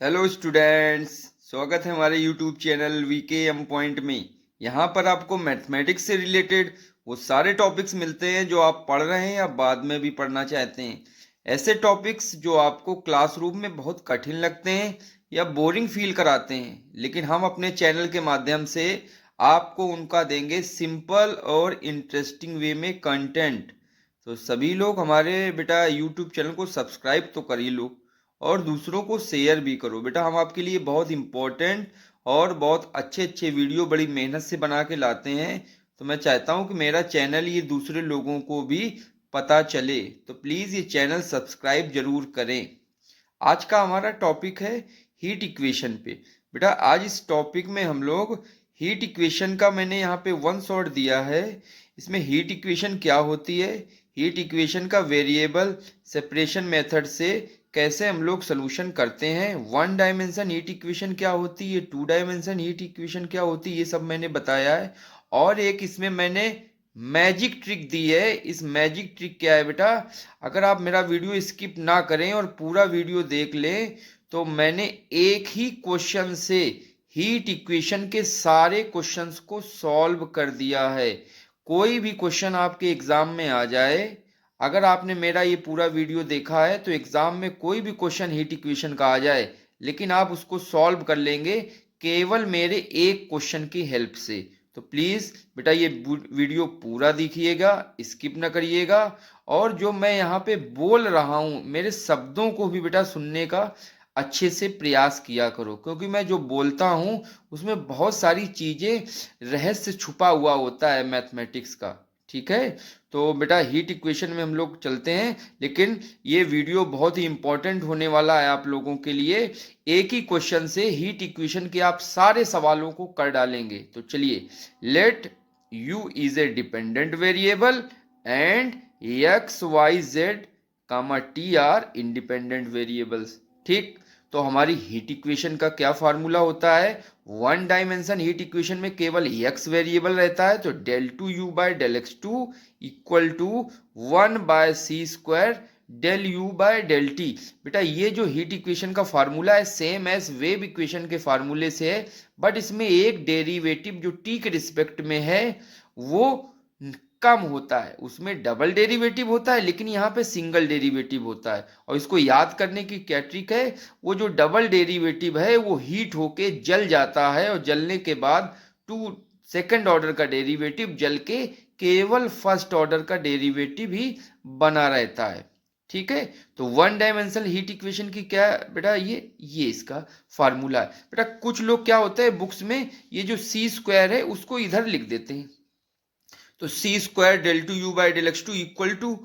Hello students, स्वागत है हमारे यूट्यूब चैनल वीकेएम पॉइंट में। यहाँ पर आपको मैथमेटिक्स से रिलेटेड वो सारे टॉपिक्स मिलते हैं जो आप पढ़ रहे हैं या बाद में भी पढ़ना चाहते हैं। ऐसे टॉपिक्स जो आपको क्लासरूम में बहुत कठिन लगते हैं या बोरिंग फील कराते हैं, लेकिन हम अपने चैनल के माध्यम से आपको उनका देंगे सिंपल और इंटरेस्टिंग वे में कंटेंट। तो सभी लोग हमारे बेटा यूट्यूब चैनल को सब्सक्राइब तो कर ही लो और दूसरों को शेयर भी करो। बेटा हम आपके लिए बहुत इम्पोर्टेंट और बहुत अच्छे अच्छे वीडियो बड़ी मेहनत से बना के लाते हैं। तो मैं चाहता हूं कि मेरा चैनल ये दूसरे लोगों को भी पता चले, तो प्लीज़ ये चैनल सब्सक्राइब जरूर करें। आज का हमारा टॉपिक है हीट इक्वेशन पे। बेटा आज इस टॉपिक में हम लोग हीट इक्वेशन का, मैंने यहाँ पे वन शॉट दिया है। इसमें हीट इक्वेशन क्या होती है, हीट इक्वेशन का वेरिएबल सेपरेशन मेथड से कैसे हम लोग सोल्यूशन करते हैं, वन डायमेंशन हीट इक्वेशन क्या होती है, टू डायमेंशन हीट इक्वेशन क्या होती है, ये सब मैंने बताया है। और एक इसमें मैंने मैजिक ट्रिक दी है। इस मैजिक ट्रिक क्या है बेटा, अगर आप मेरा वीडियो स्किप ना करें और पूरा वीडियो देख लें तो मैंने एक ही क्वेश्चन से हीट इक्वेशन के सारे क्वेश्चंस को सॉल्व कर दिया है। कोई भी क्वेश्चन आपके एग्जाम में आ जाए, अगर आपने मेरा ये पूरा वीडियो देखा है तो एग्जाम में कोई भी क्वेश्चन हीट इक्वेशन का आ जाए, लेकिन आप उसको सॉल्व कर लेंगे केवल मेरे एक क्वेश्चन की हेल्प से। तो प्लीज बेटा ये वीडियो पूरा देखिएगा, स्किप ना करिएगा। और जो मैं यहाँ पे बोल रहा हूँ मेरे शब्दों को भी बेटा सुनने का अच्छे से प्रयास किया करो, क्योंकि मैं जो बोलता हूँ उसमें बहुत सारी चीजें रहस्य छुपा हुआ होता है मैथमेटिक्स का। ठीक है, तो बेटा हीट इक्वेशन में हम लोग चलते हैं, लेकिन ये वीडियो बहुत ही इंपॉर्टेंट होने वाला है आप लोगों के लिए। एक ही क्वेश्चन से हीट इक्वेशन के आप सारे सवालों को कर डालेंगे। तो चलिए, let u is a dependent variable and x y z comma t are independent variables. ठीक, तो हमारी हीट इक्वेशन का क्या फार्मूला होता है, वन डायमेंशन हीट इक्वेशन में केवल एक्स वेरिएबल रहता है, तो del two u by del x two equal to one by c square del u by del t. बेटा ये जो हीट इक्वेशन का फार्मूला है सेम एज वेव इक्वेशन के फार्मूले से है, बट इसमें एक डेरिवेटिव जो टी के रिस्पेक्ट में है वो कम होता है। उसमें डबल डेरिवेटिव होता है लेकिन यहाँ पे सिंगल डेरिवेटिव होता है। और इसको याद करने की क्या ट्रिक है, वो जो डबल डेरिवेटिव है वो हीट होके जल जाता है और जलने के बाद टू सेकंड ऑर्डर का डेरिवेटिव जल के केवल फर्स्ट ऑर्डर का डेरिवेटिव ही बना रहता है। ठीक है, तो वन डायमेंशनल हीट इक्वेशन की क्या बेटा, ये इसका फार्मूला है। बेटा कुछ लोग क्या होता है बुक्स में ये जो सी स्क्वायर है उसको इधर लिख देते हैं, तो c square del two u by del x two equal to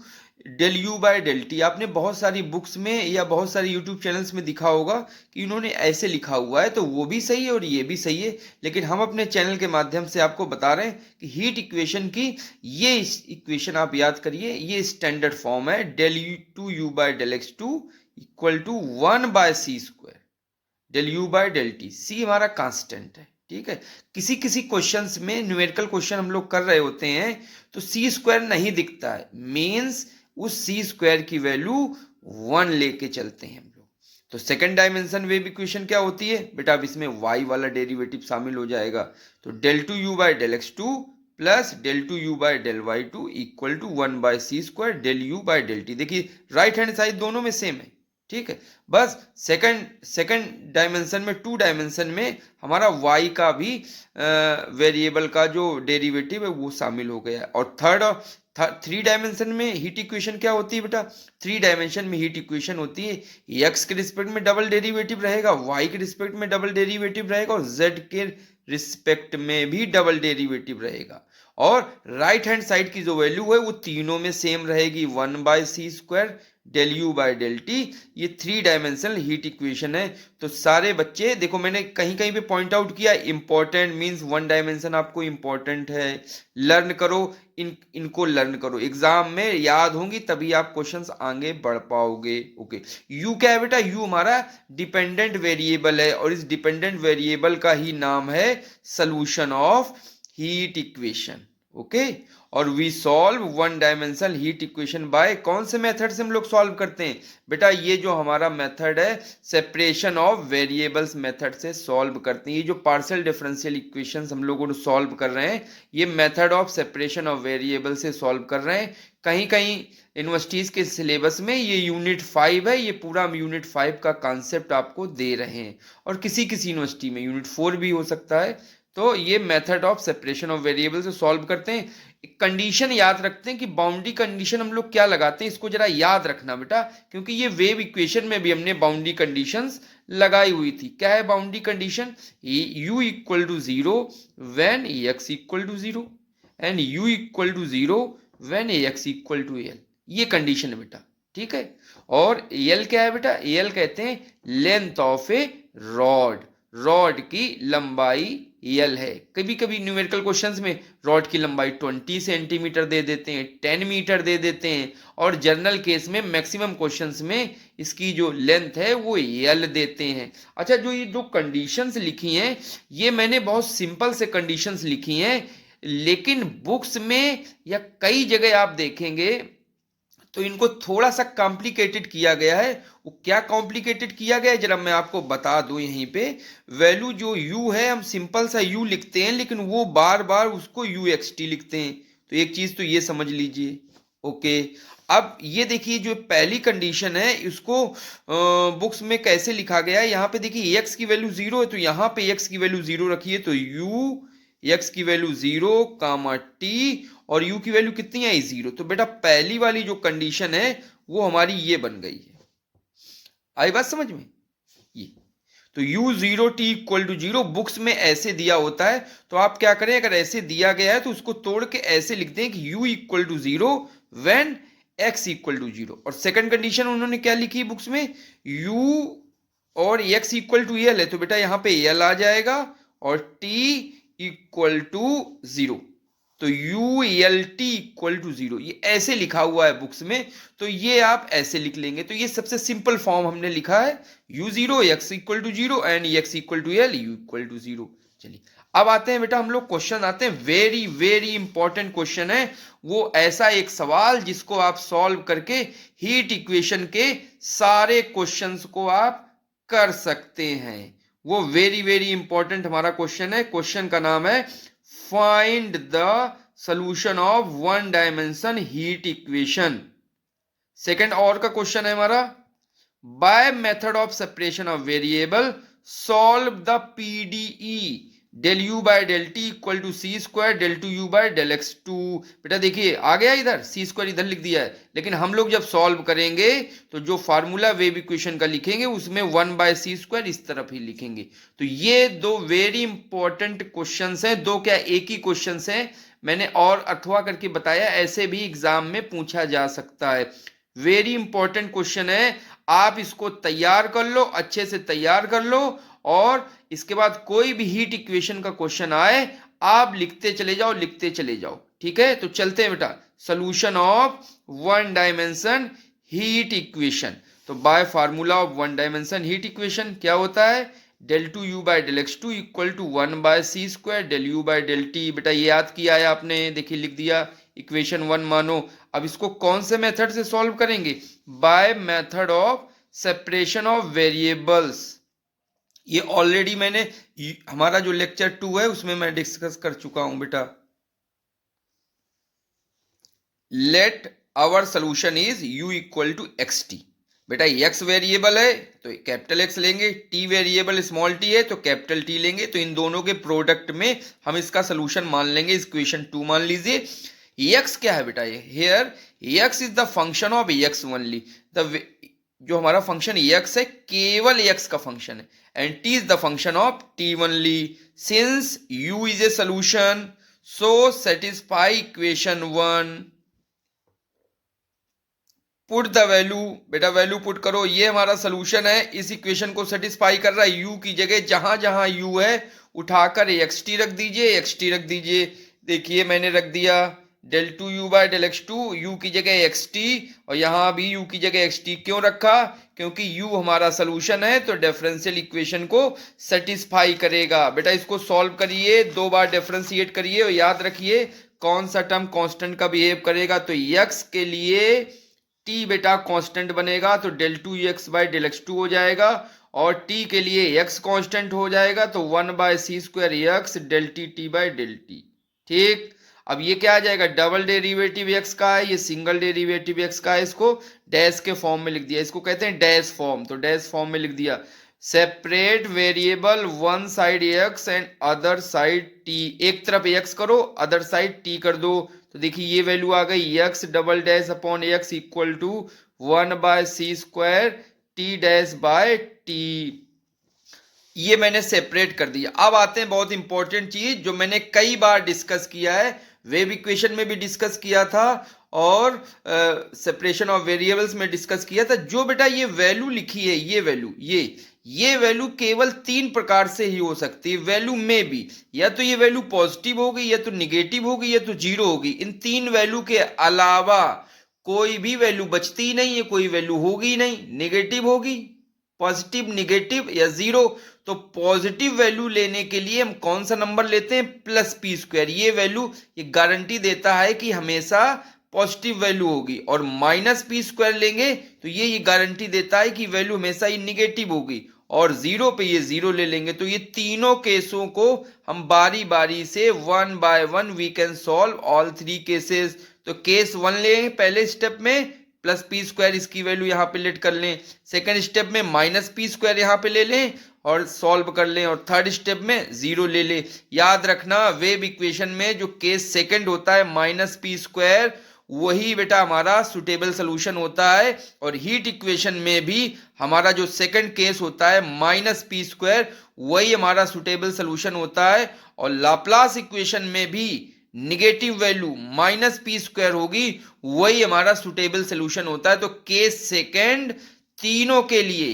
del u by del t. आपने बहुत सारी बुक्स में या बहुत सारे यूट्यूब चैनल्स में दिखा होगा कि इन्होंने ऐसे लिखा हुआ है, तो वो भी सही है और ये भी सही है। लेकिन हम अपने चैनल के माध्यम से आपको बता रहे हैं कि हीट इक्वेशन की ये इक्वेशन आप याद करिए, ये स्टैंडर्ड फॉर्म है, del u two u by del x two equal to one by c square del u by del t. C हमारा कांस्टेंट है। ठीक है, किसी किसी क्वेश्चंस में न्यूमेरिकल क्वेश्चन हम लोग कर रहे होते हैं तो सी स्क्वायर नहीं दिखता है, मीन्स उस सी स्क्वायर की वैल्यू वन लेके चलते हैं हम लोग। तो सेकंड डायमेंशन वेव इक्वेशन क्या होती है बेटा, अब इसमें y वाला डेरिवेटिव शामिल हो जाएगा, तो del two u by del x two plus del two u by del y two equal to one by c square del u by del t. देखिए राइट हैंड साइड दोनों में same है। ठीक है, बस सेकंड डायमेंशन में, two dimension में हमारा y का भी वेरिएबल का जो डेरिवेटिव है वो शामिल हो गया है। और थ्री डायमेंशन में हीट इक्वेशन क्या होती है बेटा, थ्री डायमेंशन में हीट इक्वेशन होती है x के रिस्पेक्ट में डबल डेरिवेटिव रहेगा, y के रिस्पेक्ट में डबल डेरिवेटिव रहेगा और z के रिस्पेक्ट में भी डबल डेरिवेटिव रहेगा। और राइट हैंड साइड की जो वैल्यू है वो तीनों में सेम रहेगी, one by c square del u by del t. ये थ्री डायमेंशनल हीट इक्वेशन है। तो सारे बच्चे देखो, मैंने कहीं कहीं पे पॉइंट आउट किया इंपॉर्टेंट, मींस वन डायमेंशन आपको इंपॉर्टेंट है, लर्न करो, इनको लर्न करो, एग्जाम में याद होंगी तभी आप क्वेश्चंस आगे बढ़ पाओगे। ओके, यू क्या है बेटा, यू हमारा डिपेंडेंट वेरिएबल है और इस डिपेंडेंट वेरिएबल का ही नाम है solution of heat equation. Okay. और we solve one dimensional heat equation by कौन से मेथड से हम लोग सॉल्व करते हैं बेटा? ये जो हमारा मेथड है सेपरेशन ऑफ वेरिएबल्स मेथड से सॉल्व करते हैं। ये जो पार्शियल डिफरेंशियल इक्वेशंस हम लोगों को सॉल्व कर रहे हैं ये method of separation of variable से सॉल्व कर रहे हैं। कहीं कहीं यूनिवर्सिटीज के सिलेबस में ये यूनिट 5 है, ये पूरा हम यूनिट 5 का कॉन्सेप्ट आपको दे रहे हैं, और किसी किसी यूनिवर्सिटी में यूनिट 4 भी हो सकता है। तो ये method of separation of variable से सॉल्व करते हैं। कंडीशन याद रखते हैं कि बाउंड्री कंडीशन हम लोग क्या लगाते हैं, इसको जरा याद रखना बेटा, क्योंकि ये वेव इक्वेशन में भी हमने बाउंड्री कंडीशंस लगाई हुई थी। क्या है boundary condition? u equal to 0 when x equal to 0 and u equal to 0 when ax equal to l। ये कंडीशन है बेटा, ठीक है। और l क्या है बेटा? l कहते हैं length of A rod, rod की लंबाई यल है। कभी कभी न्यूमेरिकल क्वेश्चंस में रॉड की लंबाई 20 सेंटीमीटर दे देते हैं, 10 मीटर दे देते हैं, और जनरल केस में मैक्सिमम क्वेश्चंस में इसकी जो लेंथ है वो यल देते हैं। अच्छा, जो ये जो कंडीशंस लिखी हैं ये मैंने बहुत सिंपल से कंडीशंस लिखी हैं, लेकिन बुक्स में या कई जगह आप देखेंगे तो इनको थोड़ा सा कॉम्प्लिकेटेड किया गया है। वो क्या कॉम्प्लिकेटेड किया गया है जरा मैं आपको बता दूं। यहीं पे वैल्यू जो u है हम सिंपल सा u लिखते हैं, लेकिन वो बार बार उसको uxt लिखते हैं। तो एक चीज तो ये समझ लीजिए। ओके, अब ये देखिए जो पहली कंडीशन है इसको बुक्स में कैसे लिखा गया है। यहाँ पे देखिए x की वैल्यू 0 है, तो यहाँ पे x की वैल्यू 0 रखिए, तो u x की वैल्यू 0 कामा t और u की वैल्यू कितनी आई 0। तो बेटा पहली वाली जो कंडीशन है वो हमारी ये बन गई है। आई बात समझ में? ये तो u0t इक्वल टू 0 बुक्स में ऐसे दिया होता है, तो आप क्या करें, अगर ऐसे दिया गया है तो उसको तोड़ के ऐसे लिख दें कि u equal to 0 when x equal to 0। और सेकंड कंडीशन उन्होंने क्या लिखी बुक्स में? u और x इक्वल टू l है, तो बेटा यहां पे l आ जाएगा और t इक्वल टू 0। तो ULT इक्वल टू 0 ये ऐसे लिखा हुआ है बुक्स में, तो ये आप ऐसे लिख लेंगे। तो ये सबसे सिंपल फॉर्म हमने लिखा है U0 x equal to 0 and x equal to L U equal to 0। चलिए अब आते हैं बेटा हम लोग क्वेश्चन आते हैं, वेरी वेरी इंपॉर्टेंट क्वेश्चन है वो, ऐसा एक सवाल जिसको आप सॉल्व करके हीट इक्वेशन के सारे क्वेश्चंस को आप कर सकते हैं। वो वेरी वेरी इंपॉर्टेंट हमारा क्वेश्चन है। क्वेश्चन का नाम है find the solution of one dimension heat equation. Second और का क्वेश्चन है हमारा, by method of separation of variable solve the PDE del u by del t equal to c square del two u by del x two. बेटा देखिए आ गया, इधर सी square इधर लिख दिया है, लेकिन हम लोग जब सॉल्व करेंगे तो जो फार्मूला वेव इक्वेशन का लिखेंगे उसमें 1 बाय सी स्क्वायर इस तरफ ही लिखेंगे। तो ये दो वेरी इंपॉर्टेंट क्वेश्चंस हैं, दो क्या एक ही क्वेश्चंस हैं, मैंने और अथवा करके बताया, ऐसे भी एग्जाम में पूछा जा सकता है। वेरी इंपॉर्टेंट क्वेश्चन है, आप इसको तैयार कर लो, अच्छे से तैयार कर लो, और इसके बाद कोई भी हीट इक्वेशन का क्वेश्चन आए आप लिखते चले जाओ, लिखते चले जाओ, ठीक है। तो चलते हैं बेटा, solution of one dimension heat equation. तो by formula of one dimension heat equation क्या होता है? Del two u by del x two equal to 1 by c square del u by del t. बेटा ये याद किया है आपने, देखिए लिख दिया, इक्वेशन 1 मानो। अब इसको कौन से मेथड से सॉल्व करेंगे? Bye method of separation of variables. ये ऑलरेडी मैंने हमारा जो लेक्चर 2 है उसमें मैं डिस्कस कर चुका हूं बेटा। Let our solution is u equal to x t. बेटा x वेरिएबल है तो कैपिटल X लेंगे, t वेरिएबल स्मॉल t है तो कैपिटल T लेंगे। तो इन दोनों के प्रोडक्ट में हम इसका सोल्यूशन मान लेंगे, इक्वेशन 2 मान लीजिए। x क्या है बेटा? ये here x is the function of x only. जो हमारा फंक्शन x है केवल x का फंक्शन है, and t is the function of t only. Since u is a solution so satisfy equation 1। Put the value, बेटा value put करो, ये हमारा सोल्यूशन है, इस इक्वेशन को सेटिस्फाई कर रहा है। u की जगह जहां जहां u है उठाकर xt रख दीजिए, xt रख दीजिए। देखिए मैंने रख दिया del two u by del x two, u की जगह xt, और यहां भी u की जगह xt क्यों रखा? क्योंकि u हमारा सोल्यूशन है तो डिफरेंशियल इक्वेशन को सेटिस्फाई करेगा। बेटा इसको सॉल्व करिए, 2 बार डिफरेंशिएट करिए और याद रखिए कौन सा टर्म कांस्टेंट का बिहेव करेगा, तो x के लिए t बेटा कांस्टेंट बनेगा तो del 2x by del x2 हो जाएगा, और t के लिए x कांस्टेंट हो जाएगा तो 1 by c square x del t by del t। ठीक, अब ये क्या आ जाएगा, डबल डेरिवेटिव x का है, ये सिंगल डेरिवेटिव x का है, इसको डैश के फॉर्म में लिख दिया, इसको कहते हैं डैश फॉर्म, तो डैश फॉर्म में लिख दिया। Separate variable one side x and other side t, एक तरफ x करो अदर साइड t कर दो, तो देखिए ये वैल्यू आ गई x double dash upon x equal to 1 by c square t dash by t। ये मैंने सेपरेट कर दिया। अब आते हैं बहुत इंपॉर्टेंट चीज जो मैंने कई बार डिस्कस किया है, वेव इक्वेशन में भी डिस्कस किया था और सेपरेशन ऑफ वेरिएबल्स में डिस्कस किया था। जो बेटा ये वैल्यू लिखी है, ये वैल्यू, ये वैल्यू केवल 3 प्रकार से ही हो सकती है, वैल्यू में भी, या तो ये वैल्यू पॉजिटिव होगी, या तो निगेटिव होगी, या तो जीरो होगी। इन 3 वैल्यू के अलावा कोई भी वैल्यू बचती ही नहीं है, कोई वैल्यू होगी ही नहीं, निगेटिव होगी, पॉजिटिव, निगेटिव या जीरो। तो पॉजिटिव वैल्यू लेने के लिए हम कौन सा नंबर लेते हैं, प्लस पी स्क्वायर। ये वैल्यू ये गारंटी देता है कि हमेशा पॉजिटिव वैल्यू होगी, और माइनस पी स्क्वायर लेंगे तो ये गारंटी देता है कि वैल्यू हमेशा ही निगेटिव होगी, और जीरो पे ये जीरो ले लेंगे। तो ये तीनों केसों को हम बारी बारी से one by one we can solve all 3 cases. तो केस 1 लें पहले स्टेप में, प्लस पी स्क्वायर इसकी वैल्यू यहाँ पे लेट कर लें, सेकंड स्टेप में माइनस पी स्क्वायर यहाँ पे ले लें और सॉल्व कर लें, और थर्ड स्टेप में जीरो ले लें। याद रखना वेव इक्वेशन में जो केस सेकंड होता है माइनस पी स्क्वायर, वही बेटा हमारा सुटेबल सोल्यूशन होता है, और हीट इक्वेशन में भी हमारा जो सेकंड केस होता है माइनस पी स्क्वायर, वही हमारा सुटेबल सोल्यूशन होता है। और लाप्लास इक्वेशन में भी negative value minus p square होगी, वही हमारा सुटेबल सोल्यूशन होता है। तो केस सेकंड तीनों के लिए,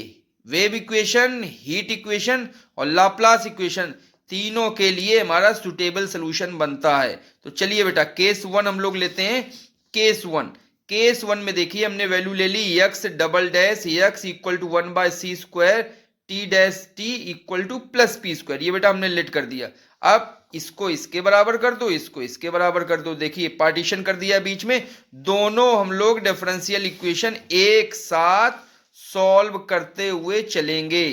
वेव इक्वेशन, हीट इक्वेशन और लाप्लास इक्वेशन, तीनों के लिए हमारा सुटेबल सोल्यूशन बनता है। तो चलिए बेटा केस 1 हम लोग लेते हैं। केस 1 में देखिए हमने वैल्यू ले ली x double dash x equal to 1 by c square t dash t equal to plus p square, ये बेटा हमने लेट कर दिया। अब इसको इसके बराबर कर दो, इसको इसके बराबर कर दो, देखिए पार्टीशन कर दिया बीच में। दोनों हम लोग डिफरेंशियल इक्वेशन एक साथ सॉल्व करते हुए चलेंगे।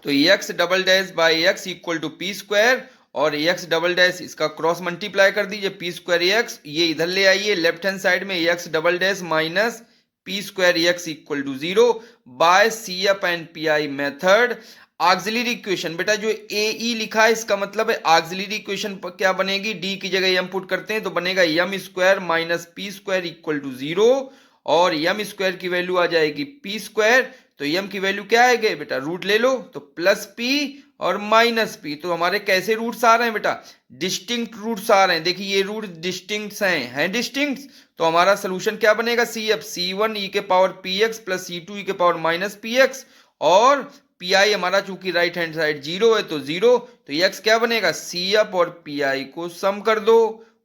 तो x double dash by x equal to p square, और x डबल डैश इसका क्रॉस मल्टीप्लाई कर दीजिए, पी स्क्वायर x, ये इधर ले आइए लेफ्ट हैंड साइड में, x double dash minus p square x equal to 0 by C F and P I method. Auxiliary equation बेटा जो ए ई लिखा है इसका मतलब है ऑक्सिलरी इक्वेशन क्या बनेगी, डी की जगह m पुट करते हैं तो बनेगा m square minus p square equal to 0, और m स्क्वायर की वैल्यू आ जाएगी पी स्क्वायर, तो m की वैल्यू क्या आएगी बेटा, रूट ले लो, तो प्लस p और माइनस p। तो हमारे कैसे रूट्स आ रहे हैं बेटा, डिस्टिंक्ट रूट्स आ रहे हैं। देखिए ये रूट डिस्टिंक्ट हैं डिस्टिंक्ट, तो हमारा सोल्यूशन क्या बनेगा, सी एफ c1 e के power px plus c2 e के पावर माइनस px, और pi हमारा चूंकि राइट हैंड साइड 0 है तो 0, तो x क्या बनेगा, सी एफ और pi को सम कर दो,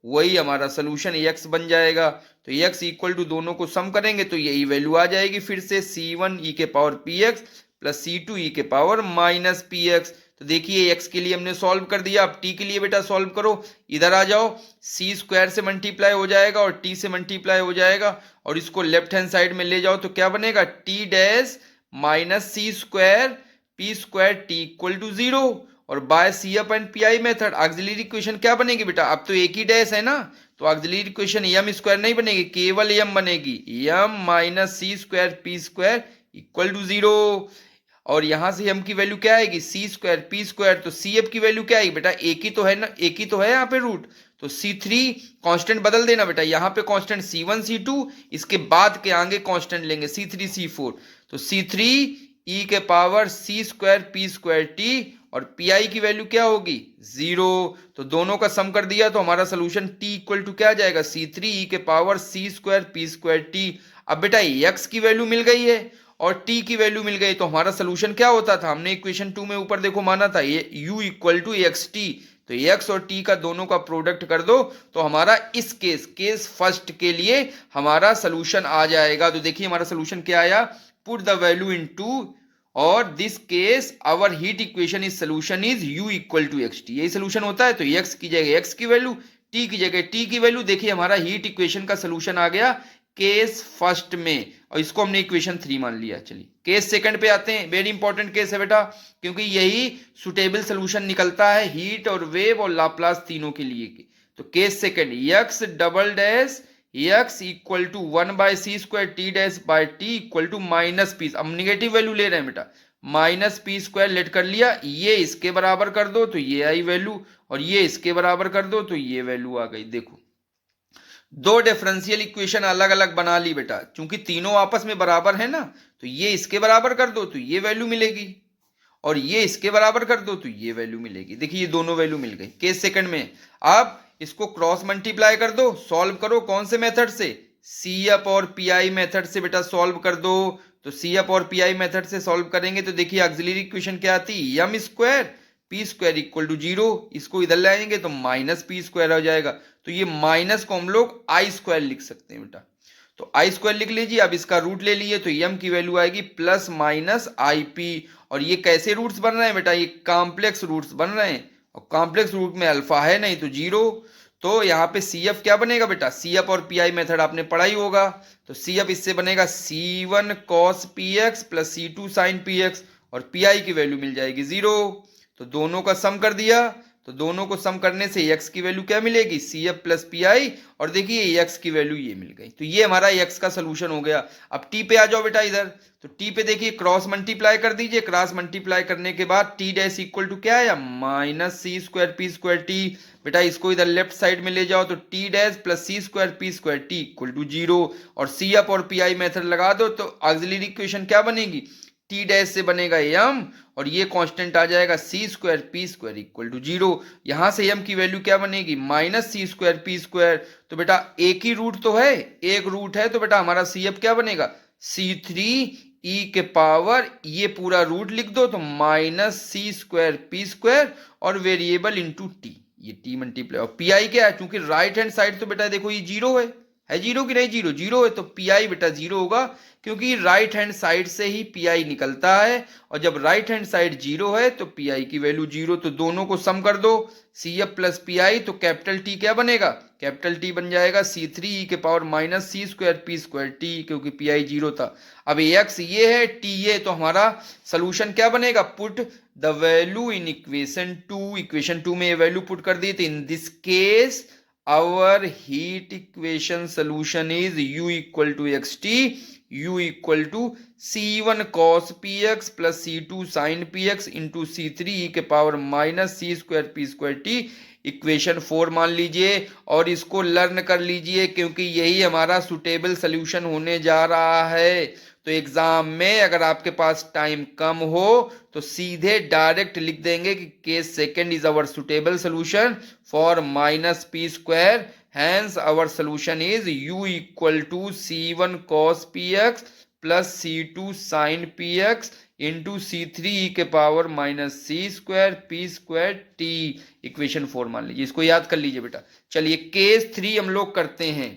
वही हमारा सोल्यूशन x बन जाएगा। तो x इक्वल टू दोनों को सम करेंगे तो यही वैल्यू आ जाएगी फिर से, c1 e के power px plus c2 e के पावर माइनस px। तो देखिए x के लिए हमने सॉल्व कर दिया, अब t के लिए बेटा सॉल्व करो, इधर आ जाओ, c स्क्वायर से मल्टीप्लाई हो जाएगा और t से मल्टीप्लाई हो जाएगा, और इसको लेफ्ट हैंड साइड में ले जाओ तो क्या बनेगा, t dash minus c square p square t equal to 0, और by C F and P I method auxiliary equation क्या बनेगी बेटा, अब तो एक ही डैश है ना, तो ऑक्सिलरी इक्वेशन m स्क्वायर नहीं बनेगी, केवल m बनेगी, m minus c square p square equal to 0, और यहां से m की वैल्यू क्या आएगी, सी स्क्वायर पी स्क्वायर, तो सी एफ की वैल्यू क्या आएगी बेटा, एक ही तो है ना, एक ही तो है यहाँ पे रूट, तो c3 कांस्टेंट बदल देना बेटा, यहाँ पे कांस्टेंट c1 c2, इसके बाद के आगे कांस्टेंट लेंगे c3 c4, तो c3 e के power c square p square T, और पी आई की वैल्यू क्या होगी 0, तो दोनों का सम कर दिया तो हमारा सोल्यूशन t इक्वल टू क्या आ जाएगा, c3 e के power c square p square t. अब बेटा x की वैल्यू मिल गई है और t की वैल्यू मिल गई, तो हमारा सोल्यूशन क्या होता था, हमने इक्वेशन 2 में ऊपर देखो माना था ये u equal to x t, तो x और t का दोनों का प्रोडक्ट कर दो तो हमारा इस केस फर्स्ट के लिए हमारा सोल्यूशन आ जाएगा। तो देखिए हमारा सोल्यूशन क्या आया, पुट द वैल्यू इनटू और this case our heat equation is solution is u equal to x t. यही सोल्यूशन होता है, तो x की जगह x की वैल्यू, t की जगह t की वैल्यू। देखिए हमारा हीट इक्वेशन का सोल्यूशन आ गया केस फर्स्ट में, और इसको हमने इक्वेशन 3 मान लिया। चलिए केस सेकंड पे आते हैं। वेरी इंपॉर्टेंट केस है बेटा, क्योंकि यही सुटेबल सोल्यूशन निकलता है हीट और वेव और लाप्लास तीनों के लिए। तो case second, x double dash x equal to 1/c² t dash by t equal to minus p. अब निगेटिव वैल्यू ले रहे हैं बेटा, माइनस पी स्क्वायर लेट कर लिया, ये इसके बराबर कर दो तो ये आई वैल्यू, और ये इसके बराबर कर दो तो ये वैल्यू आ गई। देखो दो डिफरेंशियल इक्वेशन अलग अलग बना ली बेटा, क्योंकि तीनों आपस में बराबर है ना, तो ये इसके बराबर कर दो तो ये वैल्यू मिलेगी, और ये इसके बराबर कर दो तो ये वैल्यू मिलेगी। देखिए ये दोनों वैल्यू मिल गई केस सेकंड में। अब इसको क्रॉस मल्टीप्लाई कर दो, सॉल्व करो कौन से मेथड से, सी अप और पी आई मेथड से बेटा सॉल्व कर दो। तो सी अप और पी आई मेथड से सॉल्व करेंगे तो देखिए ऑक्सिलरी इक्वेशन क्या आती है, m square p square equal to 0। इसको इधर ले आएंगे तो माइनस पी स्क्वायर हो जाएगा, तो ये माइनस को हम लोग आई स्क्वायर लिख सकते हैं बेटा। तो आई स्क्वायर लिख लीजिए। अब इसका रूट ले लिए तो यम की वैल्यू आएगी प्लस माइनस आई पी। और ये कैसे रूट्स बन रहे हैं बेटा, ये कॉम्प्लेक्स रूट्स बन रहे हैं, और कॉम्प्लेक्स रूट में अल्फा है नहीं तो 0। तो यहाँ पे सी एफ क्या बनेगा बेटा, सी एफ और पी आई मेथड आपने पढ़ा ही होगा। तो सी एफ इससे बनेगा C1 cos px plus C2 sin px, और पी आई की वैल्यू मिल जाएगी 0। तो दोनों का सम कर दिया, तो दोनों को सम करने से x की वैल्यू क्या मिलेगी, C F plus P I, और देखिए x की वैल्यू ये मिल गई। तो ये हमारा x का सोल्यूशन हो गया। अब t पे आ जाओ बेटा इधर, तो t पे देखिए क्रॉस मल्टीप्लाई कर दीजिए। क्रॉस मल्टीप्लाई करने के बाद t डैश इक्वल टू क्या आया, minus c square p square t. बेटा इसको इधर लेफ्ट साइड में ले जाओ तो t dash plus c square p square t equal to 0, और सी अप और पी आई मेथड लगा दो तो ऑक्सिलरी इक्वेशन क्या बनेगी, टी डैश से बनेगा यम, और ये कांस्टेंट आ जाएगा c square p square equal to 0। यहां से यम की वैल्यू क्या बनेगी, minus c square p square. तो बेटा एक ही रूट तो है, एक रूट है, तो बेटा हमारा सी एफ क्या बनेगा, C3 e के पावर, ये पूरा रूट लिख दो तो minus c square p square, और वेरिएबल इंटू टी, ये टी मल्टीप्लाई। और पी आई क्या है, क्योंकि राइट हैंड साइड तो बेटा देखो ये 0 है 0 की नहीं, 0 0 है, तो पी आई बेटा 0 होगा, क्योंकि राइट हैंड साइड से ही पी आई निकलता है, और जब राइट हैंड साइड 0 है तो पी आई की वैल्यू 0। तो दोनों को सम कर दो, C F plus P I, तो कैपिटल टी क्या बनेगा, कैपिटल टी बन जाएगा C3 e के power minus c square p square T, क्योंकि पी आई 0 था। अब एक्स ये है, टी ये, तो हमारा सोल्यूशन क्या बनेगा, put the value in equation 2। Equation 2 में ये वैल्यू पुट कर दी, तो इन this case our heat equation solution is u equal to xt, u equal to c1 cos px plus c2 sin px into c3 e के power minus c square p square t, equation 4 मान लीजिए, और इसको learn कर लीजिए, क्योंकि यही हमारा सुटेबल सोल्यूशन होने जा रहा है। तो एग्जाम में अगर आपके पास टाइम कम हो तो सीधे डायरेक्ट लिख देंगे कि case second is our suitable solution for minus p square, hence our solution is u equal to C1 cos px plus C2 sin px into C3 e के power minus c square p square t, equation 4 मान लीजिए। इसको याद कर लीजिए बेटा। चलिए case 3 हम लोग करते हैं।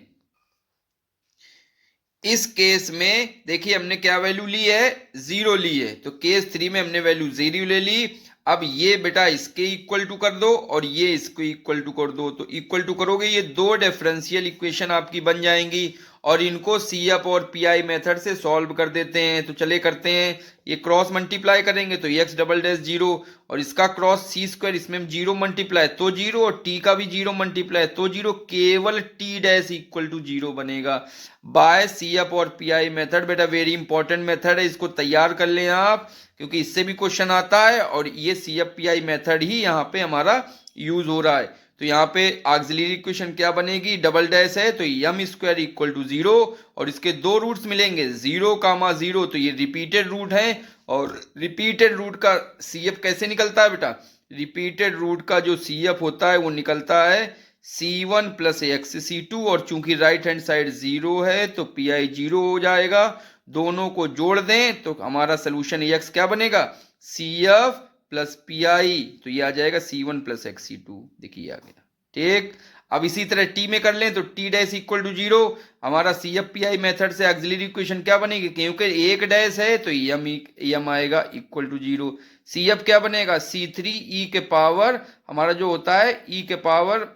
इस केस में देखिए हमने क्या वैल्यू ली है, 0 ली है, तो केस 3 में हमने वैल्यू 0 ले ली। अब ये बेटा इसके इक्वल टू कर दो, और ये इसको इक्वल टू कर दो, तो इक्वल टू करोगे ये दो डिफरेंशियल इक्वेशन आपकी बन जाएंगी, और इनको सी एफ और पी आई मेथड से सॉल्व कर देते हैं। तो चले करते हैं, ये क्रॉस मल्टीप्लाई करेंगे तो एक्स डबल डैश 0, और इसका क्रॉस सी स्क्वायर, इसमें 0 मल्टीप्लाई तो 0, और टी का भी 0 मल्टीप्लाई तो 0, केवल टी डैश इक्वल टू 0 बनेगा बाय सी एफ और पी आई मेथड। बेटा वेरी इंपॉर्टेंट मेथड है, इसको तैयार कर लें आप, क्योंकि इससे भी क्वेश्चन आता है, और ये C F P I method ही यहाँ पे हमारा यूज हो रहा है। तो यहाँ पे ऑक्सिलरी इक्वेशन क्या बनेगी, डबल डैश है तो यम स्क्वायर इक्वल टू 0, और इसके दो रूट्स मिलेंगे 0, 0, तो ये रिपीटेड रूट है, और रिपीटेड रूट का सी एफ कैसे निकलता है बेटा, रिपीटेड रूट का जो सी एफ होता है वो निकलता है C1 प्लस एक्स C2, और चूंकि राइट हैंड साइड 0 है तो पी आई 0 हो जाएगा। दोनों को जोड़ दें तो हमारा सोल्यूशन एक्स क्या बनेगा, C F plus P I, तो ये आ जाएगा C1 प्लस एक्स C2। देखिए आ गया, ठीक। अब इसी तरह टी में कर लें तो टी डैश इक्वल टू 0, हमारा C F P I method से ऑक्सिलरी इक्वेशन क्या बनेगी, क्योंकि एक डैश है तो एम आएगा इक्वल टू 0। सी एफ क्या बनेगा, सी थ्री ई के पावर हमारा जो होता है ई के पावर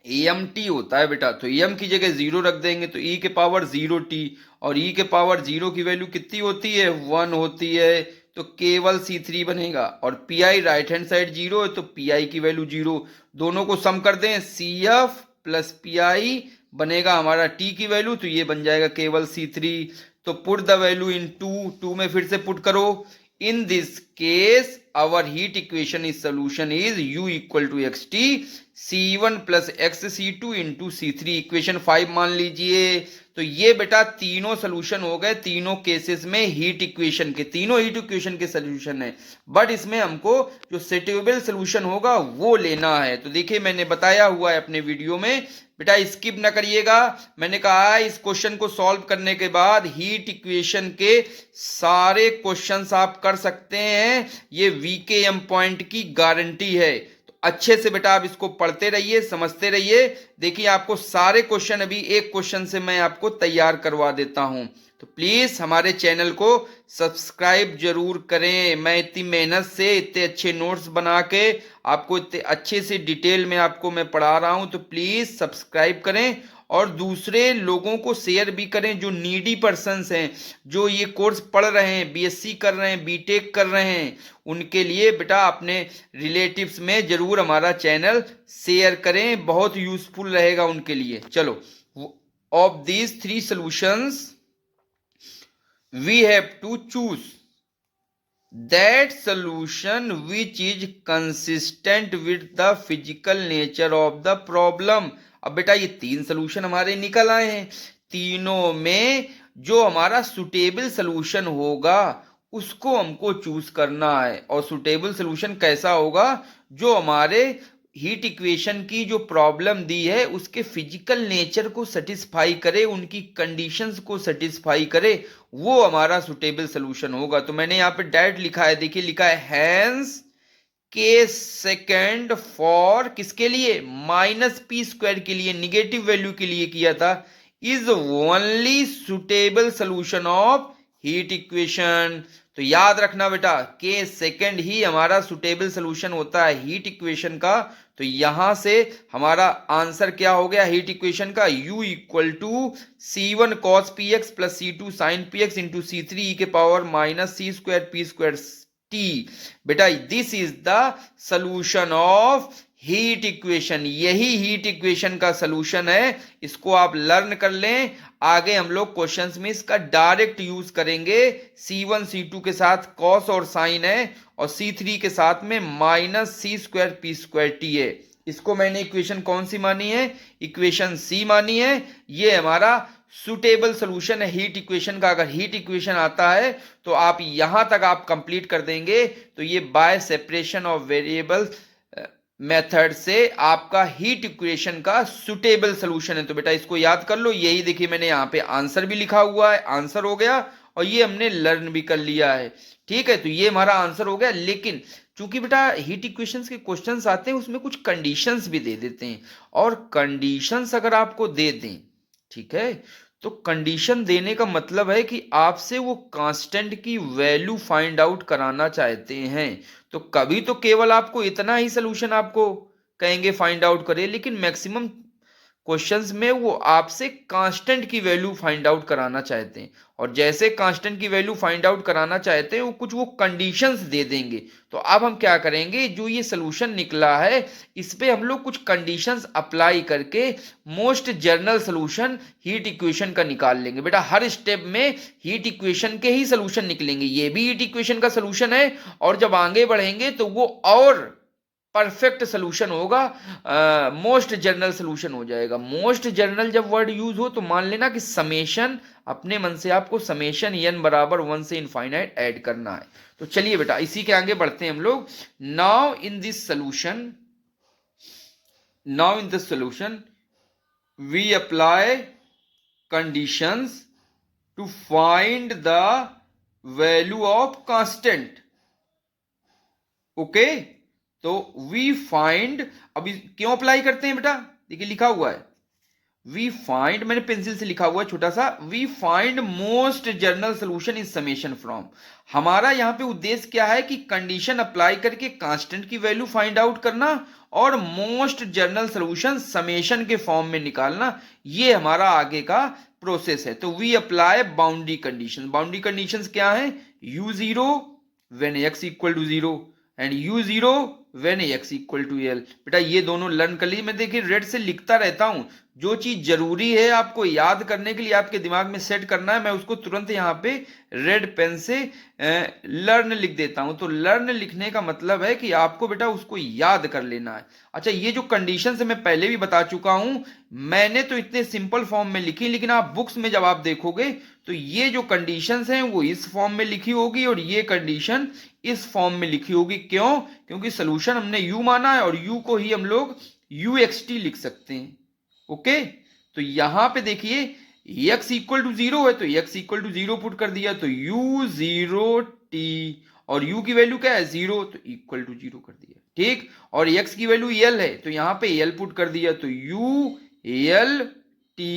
एम टी होता है बेटा, तो एम की जगह 0 रख देंगे तो ई के पावर 0 टी, और ई के पावर 0 की वैल्यू कितनी होती है, 1 होती है, तो केवल C3 बनेगा। और पी आई राइट हैंड साइड 0 है तो पी आई की वैल्यू 0, दोनों को सम कर दें, C F plus P I बनेगा हमारा टी की वैल्यू, तो ये बन जाएगा केवल C3। तो put the value into में फिर से पुट करो। In this case our heat equation is solution is U equal to x t C1 plus x C2 into C3, equation 5 मान लीजिए। तो ये बेटा तीनों सोल्यूशन हो गए, तीनों केसेस में हीट इक्वेशन के, तीनों हीट इक्वेशन के सोल्यूशन है, बट इसमें हमको जो सुटेबल सोल्यूशन होगा वो लेना है। तो देखिए मैंने बताया हुआ है अपने वीडियो में, बेटा स्किप ना करिएगा। मैंने कहा है इस क्वेश्चन को सॉल्व करने के बाद हीट इक्वेशन के सारे क्वेश्चंस आप कर सकते हैं, ये वीकेएम पॉइंट की गारंटी है। अच्छे से बेटा आप इसको पढ़ते रहिए, समझते रहिए। देखिए आपको सारे क्वेश्चन अभी एक क्वेश्चन से मैं आपको तैयार करवा देता हूं, तो प्लीज हमारे चैनल को सब्सक्राइब जरूर करें। मैं इतनी मेहनत से इतने अच्छे नोट्स बना के आपको इतने अच्छे से डिटेल में आपको मैं पढ़ा रहा हूं, तो प्लीज सब्सक्राइब करें और दूसरे लोगों को शेयर भी करें जो नीडी पर्सन्स हैं, जो ये कोर्स पढ़ रहे हैं, बीएससी कर रहे हैं, बीटेक कर रहे हैं, उनके लिए बेटा अपने रिलेटिव्स में जरूर हमारा चैनल शेयर करें, बहुत यूजफुल रहेगा उनके लिए। चलो, of these 3 solutions we have to choose that solution which is consistent with the physical nature of the problem। अब बेटा ये 3 सोल्यूशन हमारे निकल आए हैं, तीनों में जो हमारा सुटेबल सोल्यूशन होगा उसको हमको चूज करना है। और सुटेबल सोल्यूशन कैसा होगा, जो हमारे हीट इक्वेशन की जो प्रॉब्लम दी है उसके फिजिकल नेचर को सेटिस्फाई करे, उनकी कंडीशंस को सेटिस्फाई करे, वो हमारा सुटेबल सोल्यूशन होगा। तो मैंने यहाँ पे डायरेक्ट लिखा है, देखिए लिखा है हैंस के सेकेंड फॉर किसके लिए, माइनस पी स्क्वायर के लिए, निगेटिव वैल्यू के लिए किया था, is only suitable solution of heat equation. तो याद रखना बेटा के सेकेंड ही हमारा सुटेबल सोल्यूशन होता है हीट इक्वेशन का। तो यहां से हमारा आंसर क्या हो गया हीट इक्वेशन का, u equal to C1 cos px plus C2 sin px into C3 e के power minus C square P square T। बेटा this is the solution of heat equation, यही हीट इक्वेशन का solution है। इसको आप learn कर लें, आगे हम लोग क्वेश्चंस में इसका डायरेक्ट यूज करेंगे। C1 C2 के साथ cos और sin है, और C3 के साथ में minus C square P square T है। इसको मैंने इक्वेशन कौन सी मानी है, इक्वेशन C मानी है। ये हमारा सुटेबल सोल्यूशन है हीट इक्वेशन का। अगर हीट इक्वेशन आता है तो आप यहां तक आप कंप्लीट कर देंगे, तो ये bye separation of variable method से आपका हीट इक्वेशन का सुटेबल सोल्यूशन है। तो बेटा इसको याद कर लो, यही देखिए मैंने यहाँ पे आंसर भी लिखा हुआ है, आंसर हो गया, और ये हमने लर्न भी कर लिया है। ठीक है, तो ये हमारा आंसर हो गया। लेकिन चूंकि बेटा हीट इक्वेशंस के क्वेश्चंस आते हैं उसमें कुछ कंडीशंस भी दे देते हैं, और कंडीशंस अगर आपको दे दें, ठीक है, तो कंडीशन देने का मतलब है कि आपसे वो कांस्टेंट की वैल्यू फाइंड आउट कराना चाहते हैं। तो कभी तो केवल आपको इतना ही सोल्यूशन आपको कहेंगे फाइंड आउट करें, लेकिन मैक्सिमम क्वेश्चंस में वो आपसे कांस्टेंट की वैल्यू फाइंड आउट कराना चाहते हैं, और जैसे कांस्टेंट की वैल्यू फाइंड आउट कराना चाहते हैं वो कंडीशंस दे देंगे। तो अब हम क्या करेंगे, जो ये सोल्यूशन निकला है इस पे हम लोग कुछ कंडीशंस अप्लाई करके most general solution heat equation का निकाल लेंगे। बेटा हर स्टेप में हीट इक्वेशन के ही सोल्यूशन निकलेंगे, ये भी हीट इक्वेशन का सोल्यूशन है, और जब आगे बढ़ेंगे तो वो और परफेक्ट सोल्यूशन होगा, मोस्ट जनरल सोल्यूशन हो जाएगा। मोस्ट जनरल जब वर्ड यूज हो तो मान लेना कि समेशन, अपने मन से आपको समेशन n बराबर 1 से इनफाइनाइट ऐड करना है। तो चलिए बेटा इसी के आगे बढ़ते हैं हम लोग। Now in this solution we apply conditions to find the value of constant. Okay, तो वी फाइंड, अभी क्यों अप्लाई करते हैं बेटा, देखिए लिखा हुआ है वी फाइंड, मैंने पेंसिल से लिखा हुआ है छोटा सा, we find most general solution is summation from. हमारा यहाँ पे उद्देश्य क्या है कि कंडीशन अप्लाई करके कांस्टेंट की वैल्यू फाइंड आउट करना और मोस्ट जनरल सोल्यूशन समेशन के फॉर्म में निकालना, ये हमारा आगे का प्रोसेस है। तो we apply boundary condition. Boundary conditions क्या है? u zero when x equal to zero and u zero when x equal to l। बेटा ये दोनों लर्न कर लीजिए। मैं देखिए रेड से लिखता रहता हूं, जो चीज जरूरी है आपको याद करने के लिए, आपके दिमाग में सेट करना है, मैं उसको तुरंत यहाँ पे रेड पेन से लर्न लिख देता हूं। तो लर्न लिखने का मतलब है कि आपको बेटा उसको याद कर लेना है। अच्छा, ये जो कंडीशन है मैं पहले भी बता चुका हूं, मैंने तो इतने सिंपल फॉर्म में लिखी, लेकिन आप बुक्स में जब आप देखोगे तो ये जो कंडीशंस हैं वो इस फॉर्म में लिखी होगी और ये कंडीशन इस फॉर्म में लिखी होगी। क्यों? क्योंकि सोल्यूशन हमने u माना है और u को ही हम लोग uxt लिख सकते हैं। ओके, तो यहां पे देखिए x इक्वल टू जीरो है तो x equal to zero put कर दिया, तो u जीरो t और u की वैल्यू क्या है? जीरो, तो इक्वल टू जीरो कर दिया। ठीक, और x की वैल्यू l है तो यहां पे l पुट कर दिया, तो u l t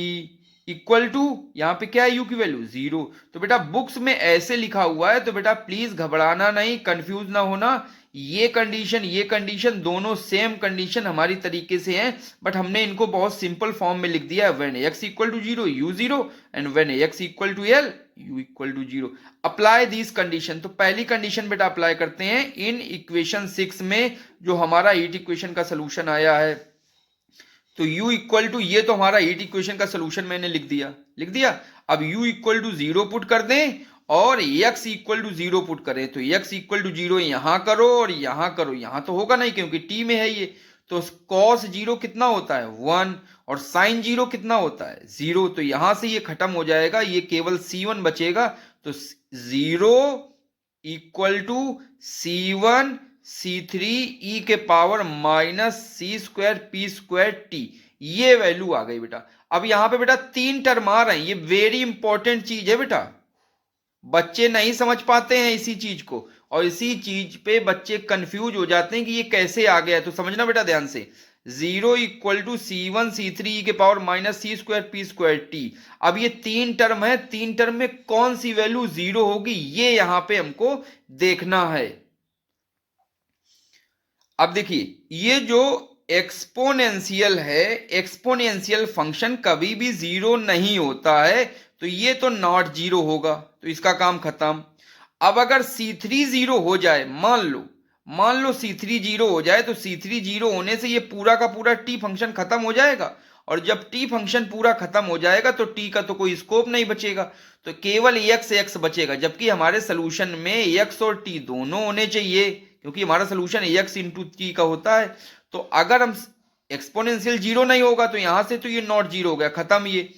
equal to, यहां पे क्या है? u की वैल्यू जीरो। तो बेटा बुक्स में ऐसे लिखा हुआ है, तो बेटा प्लीज घबराना नहीं, कंफ्यूज ना होना। ये कंडीशन दोनों सेम कंडीशन हमारी तरीके से हैं, बट हमने इनको बहुत सिंपल फॉर्म में लिख दिया है। When x equal to zero u zero and when x equal to l u equal to zero. Apply this condition. तो पहली कंडीशन बेटा अप्लाई करते हैं इन इक्वेशन 6 में, जो हमारा हीट इक्वेशन का सोल्यूशन आया है। तो u इक्वल टू, ये तो हमारा हीट इक्वेशन का सोल्यूशन मैंने लिख दिया। अब u equal to zero put कर दें और x equal to zero put करें, तो x इक्वल टू जीरो यहां करो और यहां करो, यहां तो होगा नहीं क्योंकि t में है ये। तो cos जीरो कितना होता है? 1 और sin जीरो कितना होता है? 0। तो यहां से ये खत्म हो जाएगा, ये केवल c1 बचेगा। तो zero equal to c1 c3 e के power minus c square p square t, ये वैल्यू आ गई बेटा। अब यहां पे बेटा 3 टर्म आ रहे हैं, ये वेरी इंपॉर्टेंट चीज है बेटा। बच्चे नहीं समझ पाते हैं इसी चीज को, और इसी चीज पे बच्चे कंफ्यूज हो जाते हैं कि ये कैसे आ गया है। तो समझना बेटा ध्यान से, zero equal to c1 c3 e के power minus c square p square t. अब ये 3 टर्म है, 3 टर्म में कौन सी वैल्यू जीरो होगी, ये यहां पे हमको देखना है। अब देखिए ये जो एक्सपोनेंशियल है, एक्सपोनेंशियल फंक्शन कभी भी जीरो नहीं होता है, तो ये तो नॉट जीरो होगा, तो इसका काम खत्म। अब अगर c3 जीरो हो जाए, मान लो c3 जीरो हो जाए, तो c3 जीरो होने से ये पूरा का पूरा t फंक्शन खत्म हो जाएगा, और जब t फंक्शन पूरा खत्म हो जाएगा तो t का तो कोई स्कोप नहीं बचेगा, तो केवल x बचेगा। जबकि हमारे सोल्यूशन में x और t दोनों होने चाहिए, क्योंकि हमारा सोल्यूशन x इंटू टी का होता है। तो अगर हम एक्सपोनेंशियल जीरो नहीं होगा तो यहां से तो ये नॉट जीरो हो गया, खत्म ये।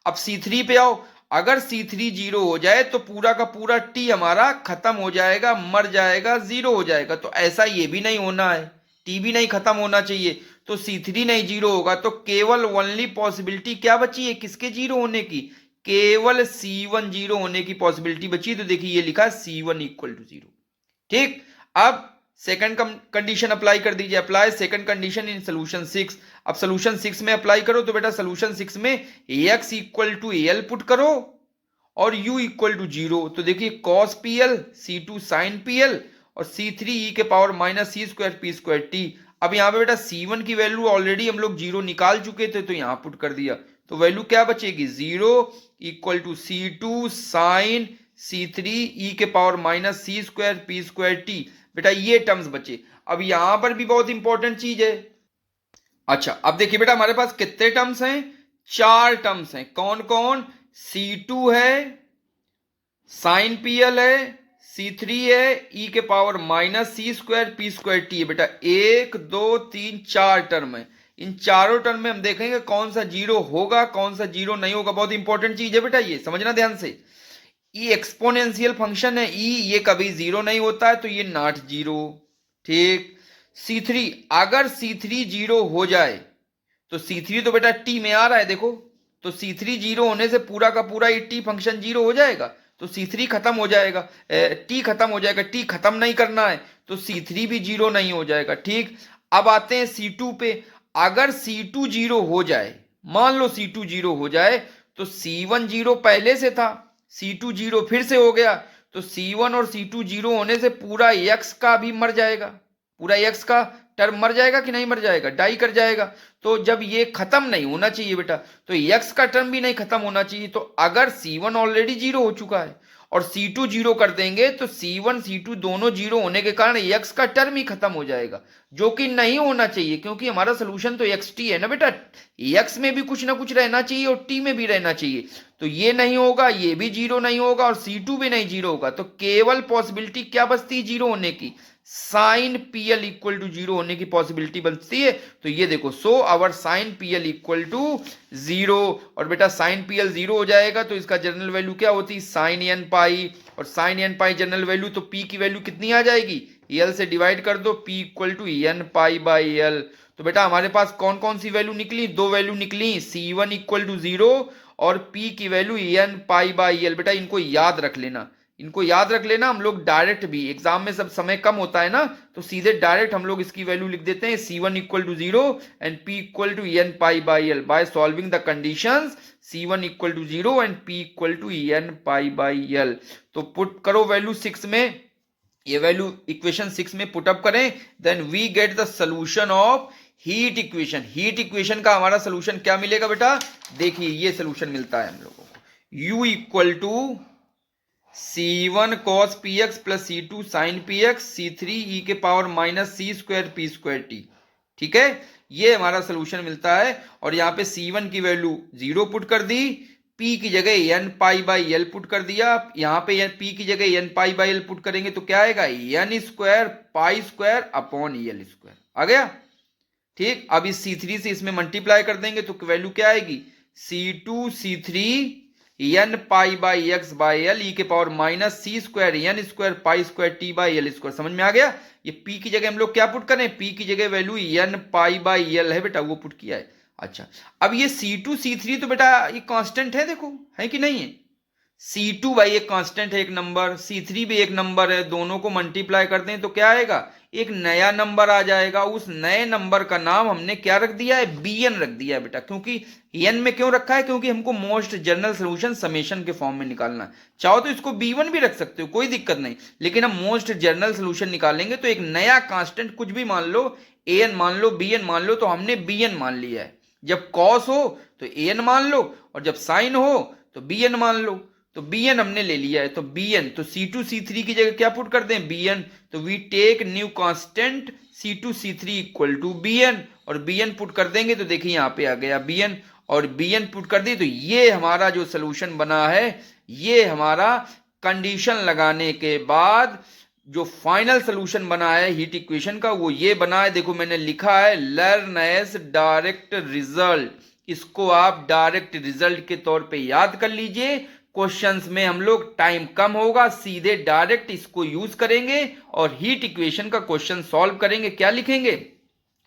अब c3 पे आओ, अगर c3 जीरो हो जाए तो पूरा का पूरा t हमारा खत्म हो जाएगा, मर जाएगा, जीरो हो जाएगा। तो ऐसा ये भी नहीं होना है, t भी नहीं खत्म होना चाहिए। तो c3 नहीं जीरो होगा, तो केवल ओनली पॉसिबिलिटी क्या बची है किसके जीरो होने की? केवल c1 जीरो होने की पॉसिबिलिटी बची। तो देखिए ये लिखा c1 इक्वल टू जीरो। ठीक, अब सेकंड कंडीशन अप्लाई कर दीजिए। Apply second condition in solution 6। अब सोल्यूशन 6 में अप्लाई करो, तो बेटा सोल्यूशन 6 में x equal to l put करो और u इक्वल टू जीरो। तो देखिए cos pl c2 sin pl और c3 e के power minus c square p square t. अब यहाँ पे बेटा c1 की वैल्यू ऑलरेडी हम लोग जीरो निकाल चुके थे, तो यहाँ पुट कर दिया, तो वैल्यू क्या बचेगी? Zero equal to c2 sine c3 e के power minus c square p square t. बेटा ये टर्म्स बचे। अब यहां पर भी बहुत इंपॉर्टेंट चीज है। अच्छा, अब देखिए बेटा हमारे पास कितने टर्म्स हैं? 4 टर्म्स हैं। कौन कौन? c2 है, साइन pl है, c3 है, e के power minus c square p square T है। बेटा 1 2 3 4 टर्म है। इन चारों टर्म में हम देखेंगे कौन सा जीरो होगा, कौन सा जीरो नहीं होगा। बहुत इंपॉर्टेंट चीज है बेटा, ये समझना ध्यान से। ये एक्सपोनेंशियल फंक्शन है e, ये कभी जीरो नहीं होता है, तो ये नॉट जीरो। ठीक, c3, अगर c3 जीरो हो जाए तो c3 तो बेटा t में आ रहा है, देखो, तो c3 जीरो होने से पूरा का पूरा ये t फंक्शन जीरो हो जाएगा, तो c3 खत्म हो जाएगा, t खत्म हो जाएगा। t खत्म नहीं करना है, तो c3 भी जीरो नहीं हो जाएगा। ठीक, अब आते हैं c2 पे। अगर C2 जीरो हो जाए, मान लो C2 जीरो हो जाए, तो C1 जीरो पहले से था, C2 जीरो फिर से हो गया, तो C1 और C2 जीरो होने से पूरा x का भी मर जाएगा, पूरा x का टर्म मर जाएगा कि नहीं मर जाएगा, डाई कर जाएगा। तो जब ये खत्म नहीं होना चाहिए बेटा, तो x का टर्म भी नहीं खत्म होना चाहिए। तो अगर C1 ऑलरेडी जीरो हो चुका है और C2 जीरो कर देंगे, तो C1 C2 दोनों जीरो होने के कारण x का टर्म ही खत्म हो जाएगा, जो कि नहीं होना चाहिए, क्योंकि हमारा सोल्यूशन तो xt है ना बेटा, x में भी कुछ ना कुछ रहना चाहिए और t में भी रहना चाहिए। तो ये नहीं होगा, ये भी जीरो नहीं होगा और C2 भी नहीं जीरो होगा, तो केवल पॉसिबिलिटी क्या बचती है जीरो होने की, sine PL equal to zero होने की पॉसिबिलिटी बनती है। तो ये देखो, so our sine PL equal to zero, और बेटा साइन PL जीरो हो जाएगा तो इसका जनरल वैल्यू क्या होती है, साइन n पाई, और sine n pi general value, तो p की वैल्यू कितनी आ जाएगी, l से डिवाइड कर दो, p equal to n pi by l। तो बेटा हमारे पास कौन कौन सी वैल्यू निकली, दो वैल्यू निकली, C1 इक्वल टू जीरो और p की value n pi by l। बेटा इनको याद रख लेना, इनको याद रख लेना। हम लोग डायरेक्ट भी एग्जाम में सब समय कम होता है ना, तो सीधे डायरेक्ट हम लोग इसकी वैल्यू लिख देते हैं, C1 equal to zero and p equal to n pi by l by solving the conditions C1 equal to zero and p equal to n pi by l। तो पुट करो value 6 में, ये value equation 6 में put up करें, then we get the solution of heat equation. Heat equation का हमारा solution क्या मिलेगा बेटा, देखिए ये सोल्यूशन मिलता है हम लोगों को, u equal to C1 cos px plus C2 sin px C3 e के power minus c square p square t। ठीक है, ये हमारा सोल्यूशन मिलता है। और यहाँ पे C1 की वैल्यू जीरो पुट कर दी, p की जगह n pi by l put कर दिया, यहाँ पे p की जगह n pi by l put करेंगे तो क्या आएगा, n square pi square upon l square आ गया। ठीक, अब इस C3 से इसमें मल्टीप्लाई कर देंगे तो वैल्यू क्या आएगी, C2 C3 n pi by x by l e के power minus c square n square pi square t by l square. समझ में आ गया। ये p की जगह हम लोग क्या पुट करें, p की जगह value n pi by L है बेटा, वो पुट किया है। अच्छा, अब ये C2 C3 तो बेटा ये कांस्टेंट है, देखो है कि नहीं है, C2 भाई एक कांस्टेंट है एक नंबर, C3 भी एक नंबर है, दोनों को मल्टीप्लाई करते हैं तो क्या आएगा, एक नया नंबर आ जाएगा। उस नए नंबर का नाम हमने क्या रख दिया है, bn रख दिया है बेटा। क्योंकि n में क्यों रखा है, क्योंकि हमको मोस्ट जनरल सोल्यूशन समेशन के फॉर्म में निकालना है। चाहो तो इसको b1 भी रख सकते हो, कोई दिक्कत नहीं, लेकिन हम मोस्ट जनरल सोल्यूशन निकालेंगे तो एक नया कांस्टेंट कुछ भी मान लो, an मान लो, bn मान लो, तो हमने bn मान लिया है। जब cos हो तो an मान लो और जब sin हो तो bn मान लो, तो bn हमने ले लिया है। तो bn, तो C2 C3 की जगह क्या पुट कर दें, bn, तो we take new constant C2 C3 equal to bn, और bn पुट कर देंगे तो देखिए यहाँ पे आ गया bn, और bn पुट कर दी तो ये हमारा जो सोल्यूशन बना है, ये हमारा कंडीशन लगाने के बाद जो फाइनल सोल्यूशन बना है हीट इक्वेशन का, वो ये बना है। देखो मैंने लिखा है लर्न एज डायरेक्ट रिजल्ट, इसको आप डायरेक्ट रिजल्ट के तौर पे याद कर लीजिए। क्वेश्चंस में हम लोग टाइम कम होगा, सीधे डायरेक्ट इसको यूज करेंगे और हीट इक्वेशन का क्वेश्चन सॉल्व करेंगे। क्या लिखेंगे,